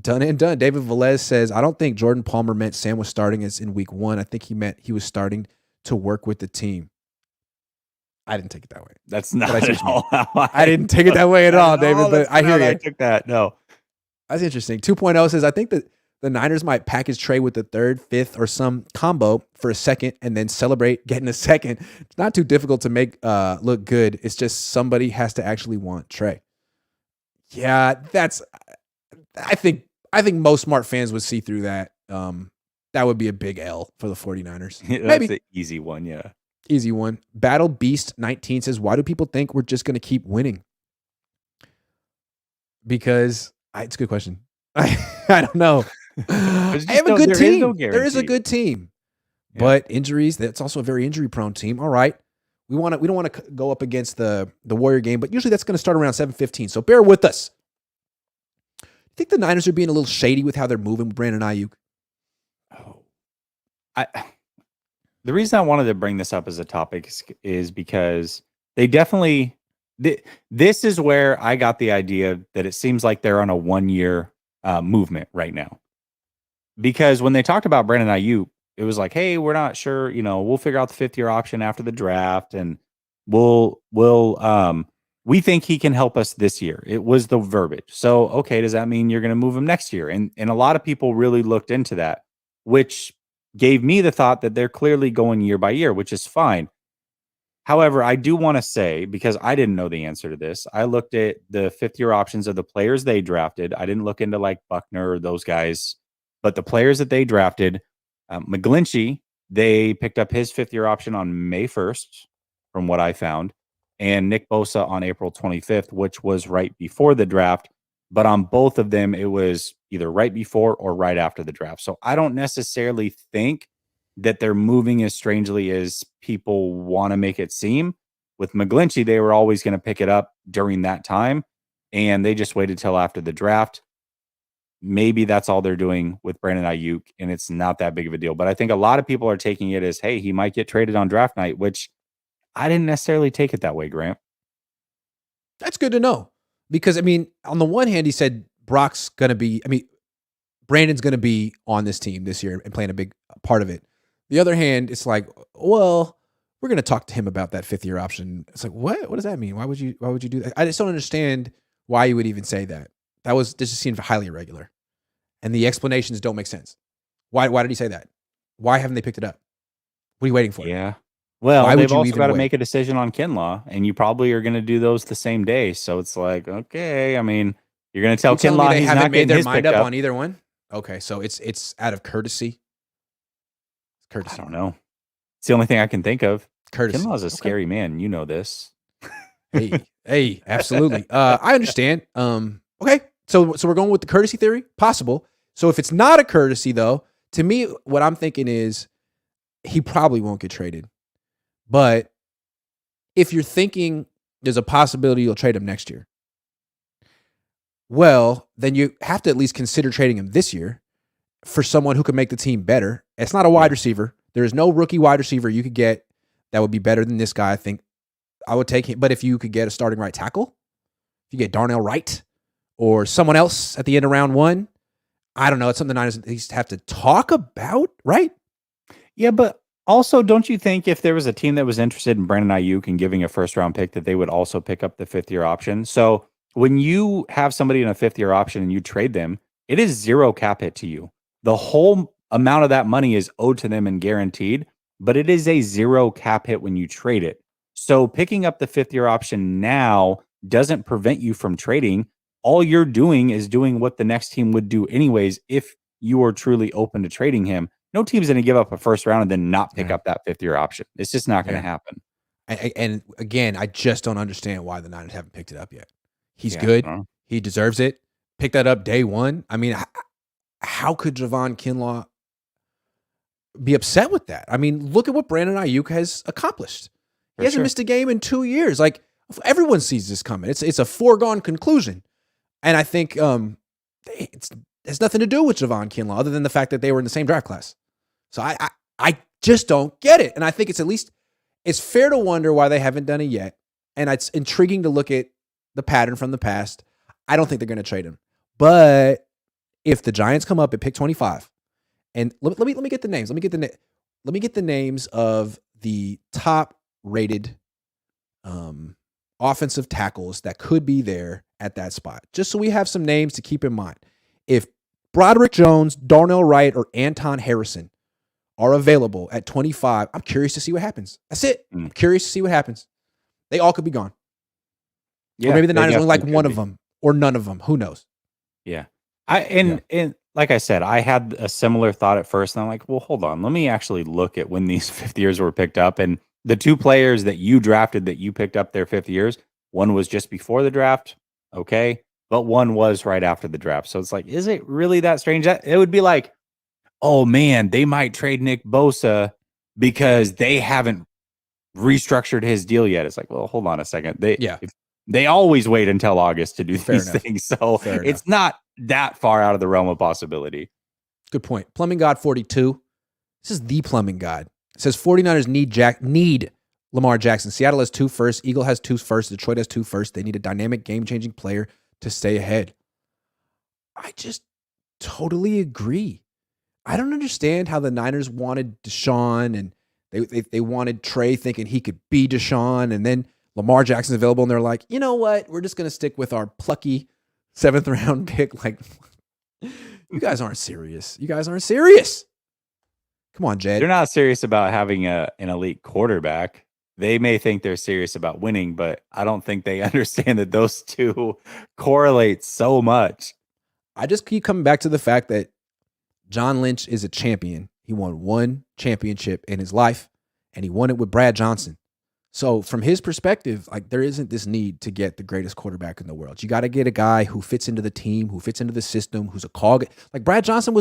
Done and done. David Velez says, I don't think Jordan Palmer meant Sam was starting as in week 1. I think he meant he was starting to work with the team. I didn't take it that way. That's not at all. I didn't take it that way at all, David, but I hear you. I took that. No. That's interesting. 2.0 says, I think that the Niners might package Trey with the 3rd, 5th, or some combo for a second and then celebrate getting a second. It's not too difficult to make look good. It's just somebody has to actually want Trey. Yeah, I think most smart fans would see through that. That would be a big L for the 49ers. Maybe an easy one, yeah. Easy one. Battle Beast 19 says, why do people think we're just going to keep winning? Because it's a good question. I don't know. I have a good team. There is a good team. Yeah. But injuries, that's also a very injury prone team. All right. We don't want to go up against the Warrior game, but usually that's going to start around 7:15. So bear with us. I think the Niners are being a little shady with how they're moving with Brandon Aiyuk. The reason I wanted to bring this up as a topic is because they definitely, this is where I got the idea that it seems like they're on a 1-year movement right now. Because when they talked about Brandon Aiyuk, it was like, hey, we're not sure, we'll figure out the 5th-year option after the draft, and we think he can help us this year. It was the verbiage. So, okay, does that mean you're going to move him next year? And a lot of people really looked into that, which gave me the thought that they're clearly going year by year, which is fine. However, I do want to say, because I didn't know the answer to this, I looked at the 5th-year options of the players they drafted. I didn't look into like Buckner or those guys, but the players that they drafted, McGlinchey, they picked up his 5th-year option on May 1st, from what I found, and Nick Bosa on April 25th, which was right before the draft. But on both of them, it was either right before or right after the draft. So I don't necessarily think that they're moving as strangely as people want to make it seem. With McGlinchey, they were always going to pick it up during that time, and they just waited till after the draft. Maybe that's all they're doing with Brandon Aiyuk, and it's not that big of a deal. But I think a lot of people are taking it as, hey, he might get traded on draft night, which I didn't necessarily take it that way, Grant. That's good to know. Because, on the one hand, he said Brandon's going to be on this team this year and playing a big part of it. The other hand, it's like, well, we're going to talk to him about that 5th-year option. It's like, what? What does that mean? Why would you do that? I just don't understand why you would even say that. This just seemed highly irregular. And the explanations don't make sense. Why did he say that? Why haven't they picked it up? What are you waiting for? Yeah. Well, they've also got to make a decision on Kinlaw, and you probably are going to do those the same day. So it's like, okay, you're going to tell Kinlaw they he's haven't not made getting their his mind pick up up on either one. Okay, so it's out of courtesy. I don't know. It's the only thing I can think of. Courtesy. Kinlaw's a scary man. You know this. Hey, absolutely. I understand. Okay, so we're going with the courtesy theory. Possible. So if it's not a courtesy, though, to me, what I'm thinking is he probably won't get traded. But if you're thinking there's a possibility you'll trade him next year, well, then you have to at least consider trading him this year for someone who can make the team better. It's not a wide receiver. There is no rookie wide receiver you could get that would be better than this guy. I think I would take him. But if you could get a starting right tackle, if you get Darnell Wright or someone else at the end of round 1, I don't know. It's something the Niners at least have to talk about, right? Yeah, but also, don't you think if there was a team that was interested in Brandon Aiyuk and giving a 1st-round pick, that they would also pick up the 5th-year option? So when you have somebody in a 5th-year option and you trade them, it is 0 cap hit to you. The whole amount of that money is owed to them and guaranteed, but it is a 0 cap hit when you trade it. So picking up the 5th-year option now doesn't prevent you from trading. all you're doing is doing what the next team would do anyways if you are truly open to trading him. No team's going to give up a first round and then not pick up that 5th-year option. It's just not going to happen. And again, I just don't understand why the Niners haven't picked it up yet. He's good. He deserves it. Pick that up day one. I mean, how could Javon Kinlaw be upset with that? I mean, look at what Brandon Aiyuk has accomplished. He hasn't missed a game in 2 years. Like, everyone sees this coming. It's a foregone conclusion. And I think it has nothing to do with Javon Kinlaw other than the fact that they were in the same draft class. So I just don't get it. And I think it's fair to wonder why they haven't done it yet. And it's intriguing to look at the pattern from the past. I don't think they're going to trade him. But if the Giants come up at pick 25, and let me get the names. Let me get the names of the top rated offensive tackles that could be there at that spot, just so we have some names to keep in mind. If Broderick Jones, Darnell Wright, or Anton Harrison are available at 25, I'm curious to see what happens. That's it. I'm curious to see what happens. They all could be gone. Yeah, or maybe the Niners only like one of them or none of them. Who knows? Yeah. And like I said, I had a similar thought at first, and I'm like, well, hold on. Let me actually look at when these 5th years were picked up. And the 2 players that you drafted that you picked up their 5th years, one was just before the draft, okay, but one was right after the draft. So it's like, is it really that strange? It would be like, oh man, they might trade Nick Bosa because they haven't restructured his deal yet. It's like, well, hold on a second. They always wait until August to do these things. So it's not that far out of the realm of possibility. Good point. Plumbing God 42. This is the Plumbing God. It says 49ers need Lamar Jackson. Seattle has 2 firsts. Eagle has 2 firsts. Detroit has 2 firsts. They need a dynamic, game-changing player to stay ahead. I just totally agree. I don't understand how the Niners wanted Deshaun, and they wanted Trey thinking he could be Deshaun, and then Lamar Jackson's available, and they're like, you know what? We're just going to stick with our plucky 7th round pick. Like, you guys aren't serious. Come on, Jed. They're not serious about having an elite quarterback. They may think they're serious about winning, but I don't think they understand that those two correlate so much. I just keep coming back to the fact that John Lynch is a champion. He won 1 championship in his life, and he won it with Brad Johnson. So from his perspective, like, there isn't this need to get the greatest quarterback in the world. You got to get a guy who fits into the team, who fits into the system, who's a call. Like, Brad Johnson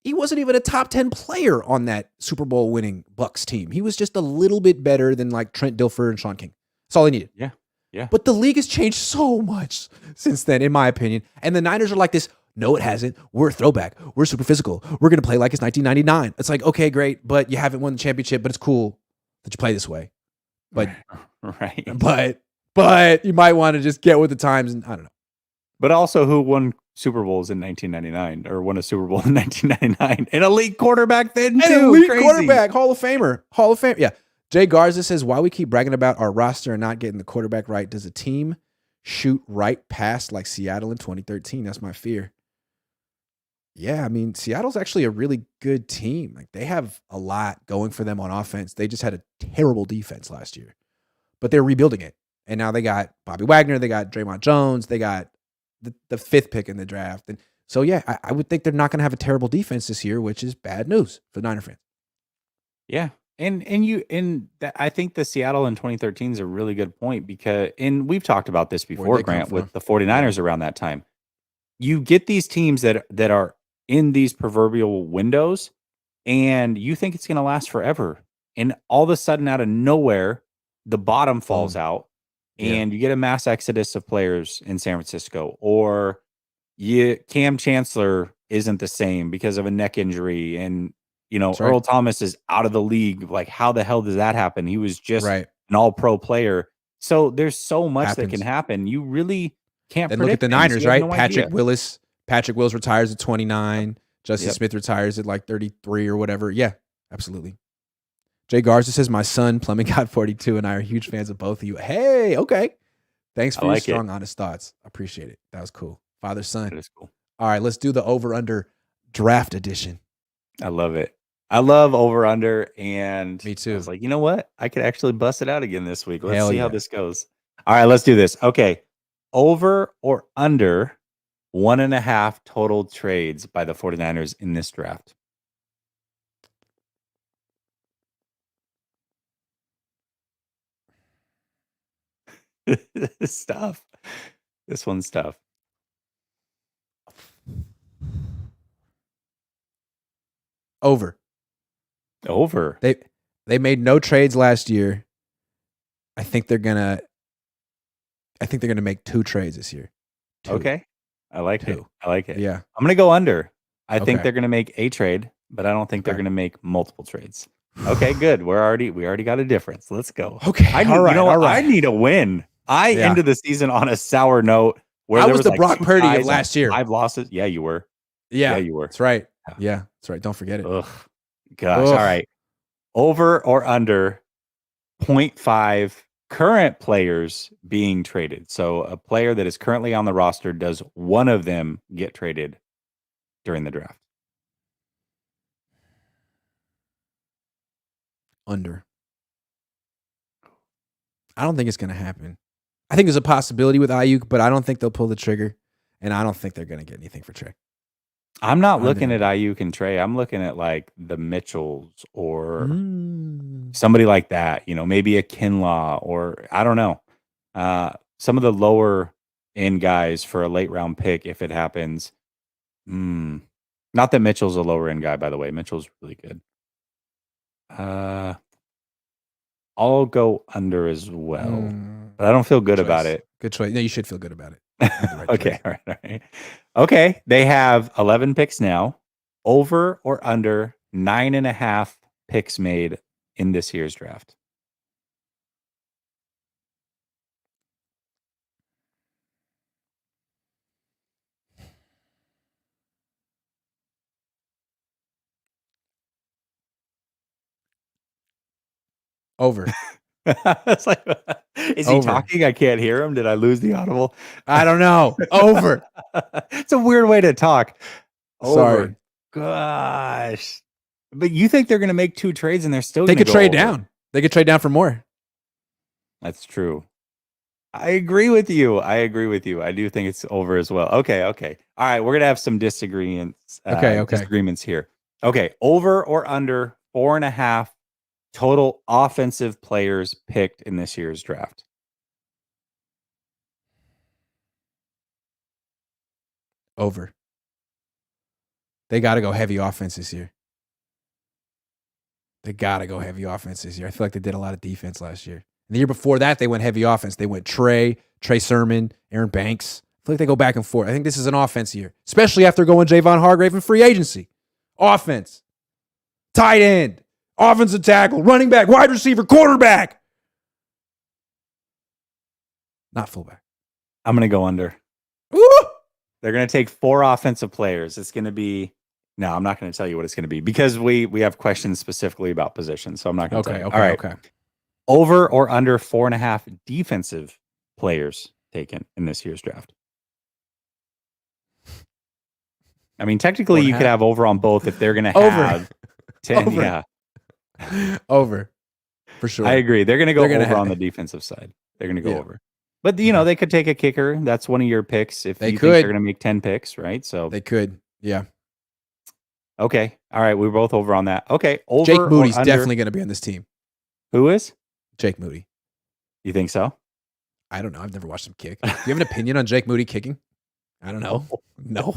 he wasn't even a top 10 player on that Super Bowl winning Bucs team. He was just a little bit better than like Trent Dilfer and Sean King. That's all they needed. Yeah. Yeah. But the league has changed so much since then, in my opinion. And the Niners are like this, no, it hasn't. We're a throwback. We're super physical. We're going to play like it's 1999. It's like, okay, great, but you haven't won the championship, but it's cool that you play this way. But right. But you might want to just get with the times, and I don't know. But also, who won Super Bowls in 1999 or won a Super Bowl in 1999? An elite quarterback then, too. An elite quarterback, Hall of Famer. Yeah. Jay Garza says, why we keep bragging about our roster and not getting the quarterback right? Does a team shoot right past like Seattle in 2013? That's my fear. Yeah, I mean, Seattle's actually a really good team. Like, they have a lot going for them on offense. They just had a terrible defense last year, but they're rebuilding it. And now they got Bobby Wagner, they got Draymond Jones, they got the 5th pick in the draft. And so, yeah, I would think they're not going to have a terrible defense this year, which is bad news for Niner fans. Yeah. I think the Seattle in 2013 is a really good point because, and we've talked about this before, Grant, with the 49ers around that time. You get these teams that are in these proverbial windows, and you think it's going to last forever. And all of a sudden, out of nowhere, the bottom falls out, and you get a mass exodus of players in San Francisco. Or Cam Chancellor isn't the same because of a neck injury, and Earl Thomas is out of the league. Like, how the hell does that happen? He was just an all-pro player. So there's so much that can happen. You really can't predict. Look at the Niners, right? No Patrick Willis retires at 29. Justin Smith retires at like 33 or whatever. Yeah, absolutely. Jay Garza says, my son, Plumbing God 42, and I are huge fans of both of you. Hey, okay. Thanks for your strong, honest thoughts. I appreciate it. That was cool. Father, son. That is cool. All right, let's do the over-under draft edition. I love it. I love over-under, and me too. I was like, you know what? I could actually bust it out again this week. Let's see how this goes. All right, let's do this. Okay. Over or under 1.5 total trades by the 49ers in this draft? This stuff. This one's tough. Over. They made no trades last year. I think they're gonna make 2 trades this year. 2. Okay. I like it. Yeah. I'm gonna go under. I think Okay. they're gonna make a trade, but I don't think they're gonna make multiple trades. Okay, good. We already got a difference. Let's go. Okay. All right. I need a win. I ended the season on a sour note where I was the like Brock 2 Purdy ties of last year. 5 losses. Yeah, you were. Yeah, you were. That's right. Yeah, that's right. Don't forget it. Ugh. Gosh. All right. Over or under 0.5 current players being traded. So a player that is currently on the roster, does one of them get traded during the draft? Under. I don't think it's going to happen. I think there's a possibility with Aiyuk, but I don't think they'll pull the trigger, and I don't think they're going to get anything for Trey. I'm not looking at Aiyuk and Trey. I'm looking at like the Mitchells or somebody like that. Maybe a Kinlaw, or I don't know. Some of the lower end guys for a late round pick if it happens. Not that Mitchell's a lower end guy, by the way. Mitchell's really good. I'll go under as well, but I don't feel good about it. Good choice. No, you should feel good about it. Okay, all right. Okay, they have 11 picks now. Over or under 9.5 picks made in this year's draft? Over. It's like, is he talking? I can't hear him. Did I lose the audible? I don't know. Over. It's a weird way to talk. Sorry. Gosh. But you think they're going to make 2 trades and they're still They going to could trade down. They could trade down for more. That's true. I agree with you. I do think it's over as well. Okay. All right. We're going to have some disagreements. Disagreements here. Okay. Over or under 4.5 total offensive players picked in this year's draft? Over. They got to go heavy offense this year. I feel like they did a lot of defense last year. And the year before that, they went heavy offense. They went Trey Sermon, Aaron Banks. I feel like they go back and forth. I think this is an offense year, especially after going Javon Hargrave in free agency. Offense. Tight end. Offensive tackle. Running back. Wide receiver. Quarterback. Not fullback. I'm going to go under. Woo! They're going to take 4 offensive players. It's going to be... No, I'm not going to tell you what it's going to be because we have questions specifically about positions. So I'm not going to tell you. All right. Okay. Over or under 4.5 defensive players taken in this year's draft? I mean, technically, you could have over on both if they're going to have 10. Over. Yeah. Over. For sure. I agree. They're going to go over on the defensive side. They're going to go over. But, they could take a kicker. That's one of your picks if you think they're going to make 10 picks, right? So they could. Yeah. Okay. All right. We're both over on that. Okay. Over. Jake Moody's definitely going to be on this team. Who is? Jake Moody. You think so? I don't know. I've never watched him kick. Do you have an opinion on Jake Moody kicking? I don't know. No.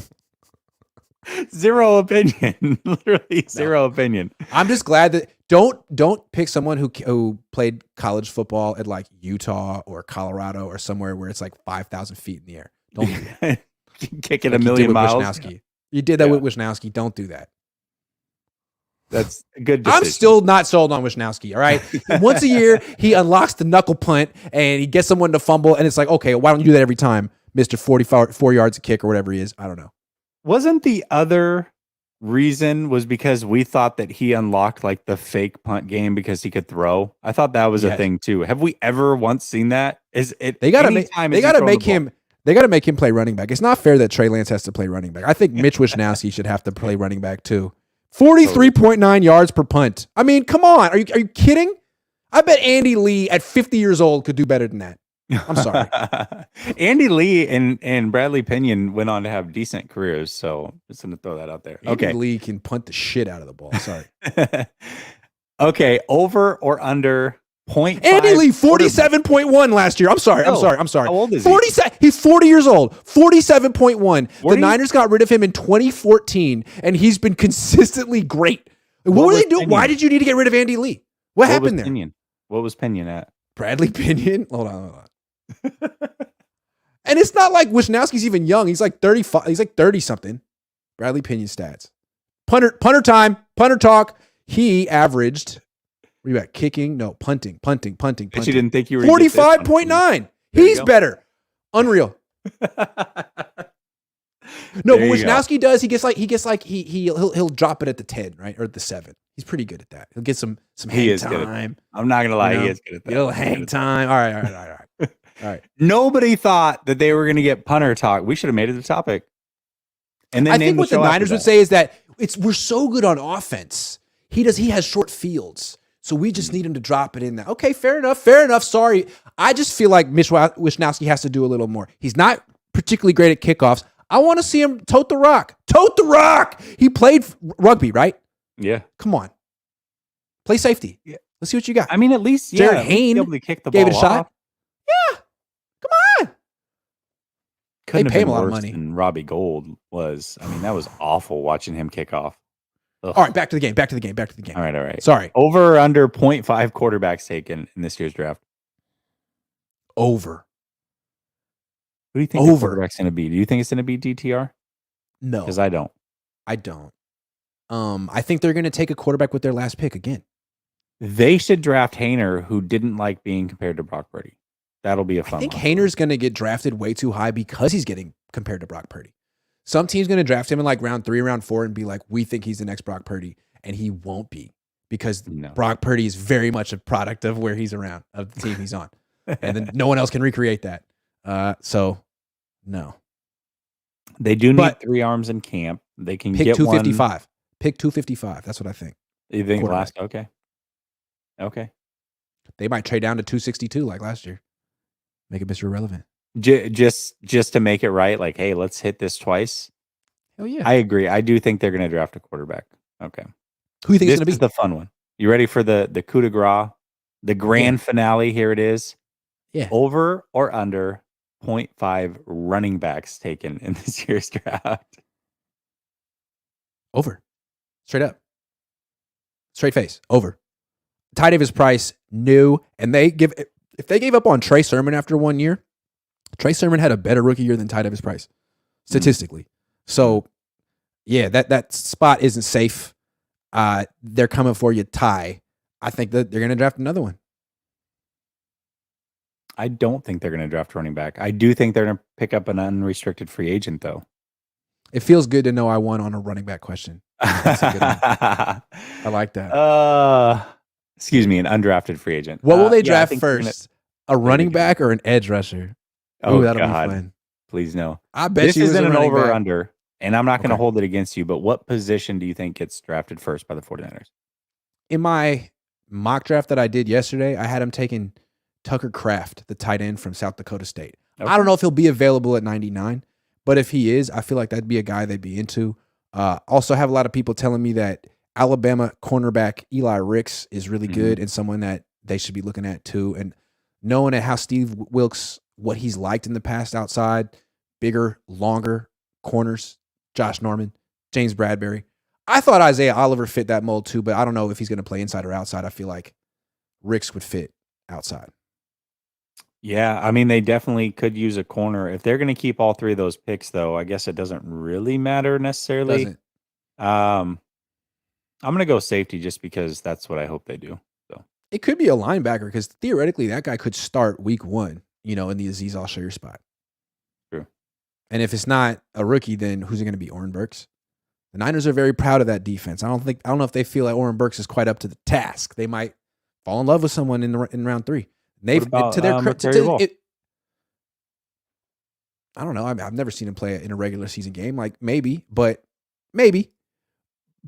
Zero opinion. Literally zero opinion. I'm just glad that don't pick someone who played college football at like Utah or Colorado or somewhere where it's like 5,000 feet in the air. Don't do that. Kick it a million miles. Wisnowski. You did that with Wisnowski. Don't do that. That's a good decision. I'm still not sold on Wisnowski, all right? Once a year, he unlocks the knuckle punt, and he gets someone to fumble, and it's like, okay, why don't you do that every time, Mr. 44 yards a kick or whatever he is? I don't know. Wasn't the other reason was because we thought that he unlocked like the fake punt game because he could throw? I thought that was a thing too. Have we ever once seen that? Is it? They got to make him. They got to make him play running back. It's not fair that Trey Lance has to play running back. I think Mitch Wishnowsky should have to play running back too. 43.9 yards per punt. I mean, come on. Are you kidding? I bet Andy Lee at 50 years old could do better than that. I'm sorry. Andy Lee and Bradley Pinion went on to have decent careers, so just going to throw that out there. Andy Okay. Lee can punt the shit out of the ball. Sorry. Okay, over or under 0.5. Andy Lee, 47.1 last year. I'm sorry. Oh, I'm sorry. how old is he? He's 40 years old. 47.1. 40? The Niners got rid of him in 2014, and he's been consistently great. What were they doing? Why did you need to get rid of Andy Lee? What happened there? Pinion? What was Pinion at? Bradley Pinion? Hold on. And it's not like Wisnowski's even young. He's like 35. He's like 30 something. Bradley Pinion stats. Punter time. Punter talk. He averaged. Were you at kicking? No, punting. But you didn't think you were 45.9. He's better. Unreal. No, but Wisnowski does. He'll drop it at the 10, right? Or at the 7. He's pretty good at that. He'll get some hang time. I'm not gonna lie, he is good at that. A little hang time. All right. Nobody thought that they were gonna get punter talk. We should have made it a topic. And then I think what the Niners would say is that we're so good on offense. He has short fields. So we just need him to drop it in there. Okay, fair enough. Sorry. I just feel like Mitch Wisnowski has to do a little more. He's not particularly great at kickoffs. I want to see him tote the rock. Tote the rock! He played rugby, right? Yeah. Come on. Play safety. Yeah. Let's see what you got. I mean, at least Jared Hayne able to kick the gave ball it a shot. off. Yeah. Come on. Couldn't they pay have him been a lot of worse money. than Robbie Gold was. I mean, that was awful watching him kick off. Ugh. All right, back to the game. All right. Sorry. Over or under 0.5 quarterbacks taken in this year's draft? Over. Who do you think the quarterback's going to be? Do you think it's going to be DTR? No. Because I don't. I think they're going to take a quarterback with their last pick again. They should draft Haener, who didn't like being compared to Brock Purdy. That'll be a fun one. I think Haener's going to get drafted way too high because he's getting compared to Brock Purdy. Some team's going to draft him in like round 3, round 4 and be like, we think he's the next Brock Purdy. And he won't be because Brock Purdy is very much a product of where he's around, of the team he's on. And then no one else can recreate that. So, no. They do need 3 arms in camp. They can pick get 255. Pick 255. That's what I think. You think last? Okay. They might trade down to 262 like last year. Make it Mr. Irrelevant. Just to make it right, like, hey, let's hit this twice. Oh yeah, I agree. I do think they're going to draft a quarterback. Okay, who do you think it's going to be? This is the fun one. You ready for the coup de grace, the grand finale? Here it is. Yeah. Over or under 0.5 running backs taken in this year's draft? Over. Straight up. Straight face. Over. Ty Davis Price new, and if they gave up on Trey Sermon after 1 year, Trey Sermon had a better rookie year than Ty Davis Price, statistically. So, yeah, that spot isn't safe. They're coming for you, Ty. I think that they're going to draft another one. I don't think they're going to draft running back. I do think they're going to pick up an unrestricted free agent, though. It feels good to know I won on a running back question. That's a good one. I like that. Excuse me, an undrafted free agent. What will they draft first? A running back or an edge rusher? Oh, that'll God. be fun. Please no. I bet this you isn't an over back. or under, and I'm not going to hold it against you, but what position do you think gets drafted first by the 49ers? In my mock draft that I did yesterday, I had him taking Tucker Kraft, the tight end from South Dakota State. Okay. I don't know if he'll be available at 99, but if he is, I feel like that'd be a guy they'd be into. Also have a lot of people telling me that Alabama cornerback Eli Ricks is really good and someone that they should be looking at too. And knowing how Steve Wilkes, what he's liked in the past outside, bigger, longer corners, Josh Norman, James Bradbury. I thought Isaiah Oliver fit that mold too, but I don't know if he's going to play inside or outside. I feel like Ricks would fit outside. Yeah, I mean, they definitely could use a corner. If they're going to keep all 3 of those picks, though, I guess it doesn't really matter necessarily. I'm going to go safety just because that's what I hope they do. So it could be a linebacker because theoretically that guy could start week 1, in the Azeez Al-Shaair spot. True. And if it's not a rookie, then who's it going to be? Oren Burks? The Niners are very proud of that defense. I don't know if they feel like Oren Burks is quite up to the task. They might fall in love with someone in round 3. They've to their I don't know. I've never seen him play in a regular season game. Like maybe. But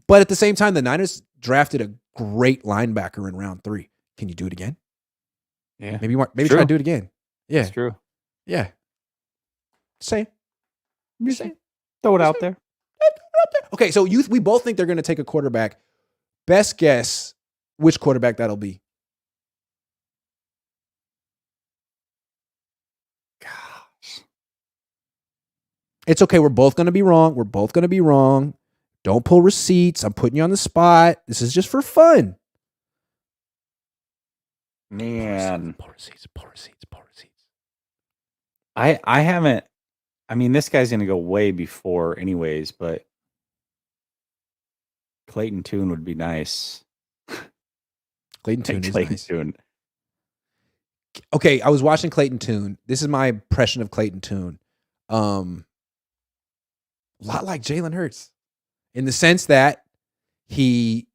at the same time, the Niners drafted a great linebacker in round 3. Can you do it again? Yeah. Maybe try to do it again. Yeah. It's true. Yeah. Say. Just throw it out there. Okay, so we both think they're going to take a quarterback. Best guess which quarterback that'll be. Gosh. It's okay. We're both going to be wrong. Don't pull receipts. I'm putting you on the spot. This is just for fun. Man. Pull receipts. I haven't. I mean, this guy's going to go way before anyways, but Clayton Tune would be nice. Clayton Tune is Clayton nice. Tune. Okay, I was watching Clayton Tune. This is my impression of Clayton Tune. A lot like Jalen Hurts in the sense that he's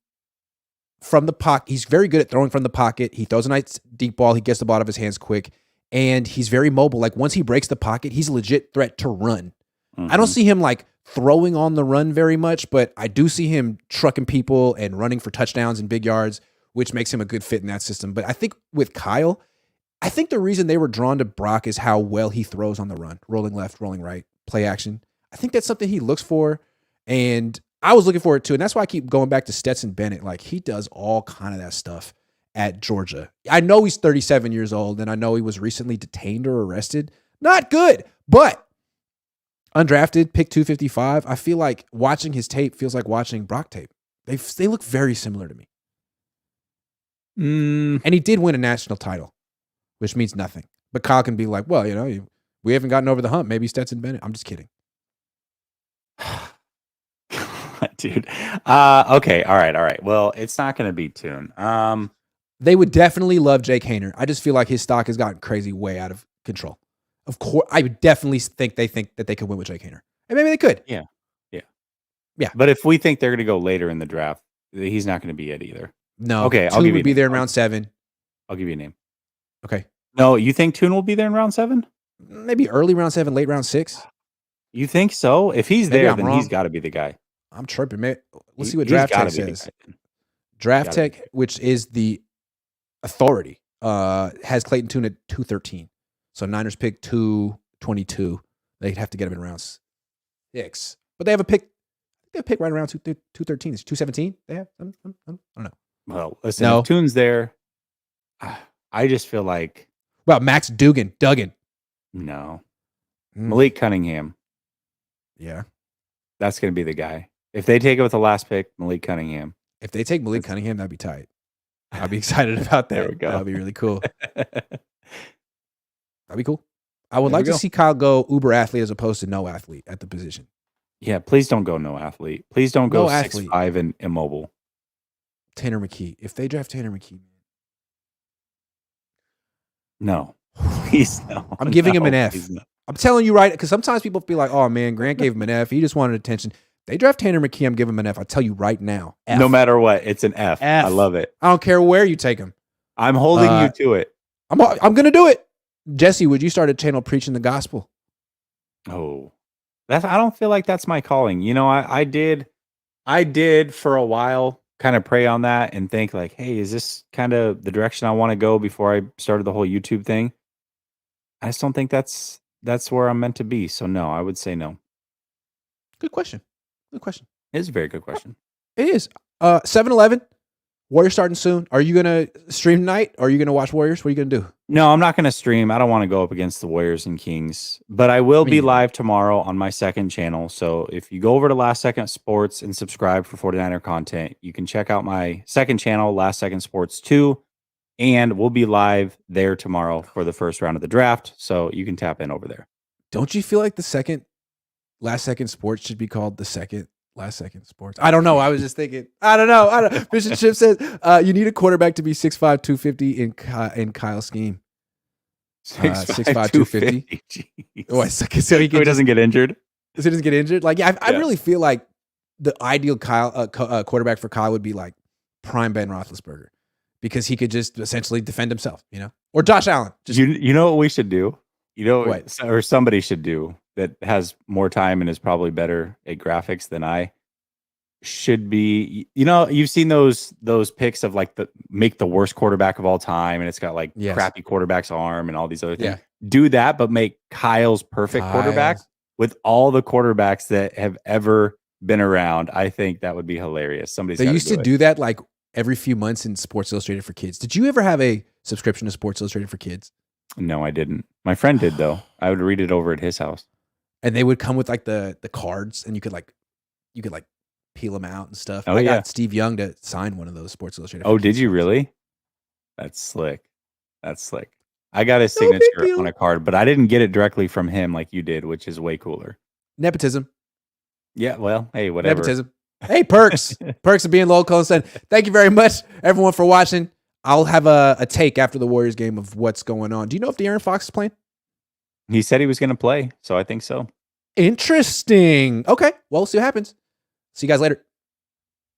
very good at throwing from the pocket. He throws a nice deep ball. He gets the ball out of his hands quick, and he's very mobile. Like once he breaks the pocket, he's a legit threat to run. I don't see him like throwing on the run very much, but I do see him trucking people and running for touchdowns and big yards, which makes him a good fit in that system. But I think with Kyle, I think the reason they were drawn to Brock is how well he throws on the run, rolling left, rolling right, play action. I think that's something he looks for, and I was looking for it too. And that's why I keep going back to Stetson Bennett. Like he does all kind of that stuff at Georgia. I know he's 37 years old, and I know he was recently detained or arrested. Not good, but undrafted, pick 255. I feel like watching his tape feels like watching Brock tape. They look very similar to me. And he did win a national title, which means nothing. But Kyle can be like, well, we haven't gotten over the hump. Maybe Stetson Bennett. I'm just kidding. Dude. Okay. All right. Well, it's not going to be Tune. They would definitely love Jake Haener. I just feel like his stock has gotten crazy way out of control. Of course, I would definitely think that they could win with Jake Haener. And maybe they could. Yeah. Yeah. But if we think they're going to go later in the draft, he's not going to be it either. No. Okay. Tune would be there in round 7. I'll give you a name. Okay. No, you think Tune will be there in round 7? Maybe early round 7, late round 6. You think so? If he's Maybe there, I'm then wrong. he's got to be the guy. I'm tripping, man. Let's see what Draft Tech says. Draft Tech, which is the authority, has Clayton Tune at 213. So Niners pick 222. They'd have to get him in round 6. But they have a pick. They have a pick right around 213. It's 217. They have. I don't know. Well, listen, if Tune's there, I just feel like. Well, Max Duggan. No. Malik Cunningham. Yeah. That's going to be the guy. If they take it with the last pick, Malik Cunningham. If they take Malik Cunningham, that'd be tight. I'd be excited about that. There we go. That'd be really cool. That'd be cool. I would like to see Kyle go uber athlete as opposed to no athlete at the position. Yeah, please don't go no athlete. Please don't go 6'5" and immobile. Tanner McKee. If they draft Tanner McKee. No. Please no. I'm giving him an F. No. I'm telling you right, because sometimes people be like, oh man, Grant gave him an F. He just wanted attention. They draft Tanner McKee, I'm giving him an F. I tell you right now. F. No matter what, it's an F. I love it. I don't care where you take him. I'm holding you to it. I'm going to do it. Jesse, would you start a channel preaching the gospel? Oh, I don't feel like that's my calling. I did for a while kind of pray on that and think like, hey, is this kind of the direction I want to go before I started the whole YouTube thing? I just don't think that's where I'm meant to be. So no, I would say no. Good question. It's a very good question. It is. 7-Eleven. Warriors starting soon. Are you going to stream tonight? Or are you going to watch Warriors? What are you going to do? No, I'm not going to stream. I don't want to go up against the Warriors and Kings. But I will be live tomorrow on my second channel. So if you go over to Last Second Sports and subscribe for 49er content, you can check out my second channel, Last Second Sports 2. And we'll be live there tomorrow for the first round of the draft. So you can tap in over there. Don't you feel like the second Last Second Sports should be called the second Last Second Sports? I don't know. I was just thinking. I don't know. Bishop Chip says you need a quarterback to be 6'5", 250 in Kyle's scheme. 6'5", 250. Oh, so he doesn't get injured. So he doesn't get injured. Like, yeah, I really feel like the ideal quarterback for Kyle would be like prime Ben Roethlisberger, because he could just essentially defend himself, or Josh Allen. You know what we should do? What? Or somebody should do that has more time and is probably better at graphics than I. should be, you've seen those pics of like make the worst quarterback of all time, and it's got like crappy quarterback's arm and all these other things. Do that, but make Kyle's perfect quarterback with all the quarterbacks that have ever been around. I think that would be hilarious. They used to do that like every few months in Sports Illustrated for Kids. Did you ever have a subscription to Sports Illustrated for Kids? No, I didn't. My friend did though. I would read it over at his house. And they would come with like the cards, and you could peel them out and stuff. Oh, I got Steve Young to sign one of those Sports Illustrated. Oh, did you really? That's slick. I got his signature on a card, but I didn't get it directly from him like you did, which is way cooler. Nepotism. Yeah, well, hey, whatever. Nepotism. Hey, perks. Perks of being low Cohn. Thank you very much, everyone, for watching. I'll have a take after the Warriors game of what's going on. Do you know if De'Aaron Fox is playing? He said he was going to play, so I think so. Interesting. Okay, well, we'll see what happens. See you guys later.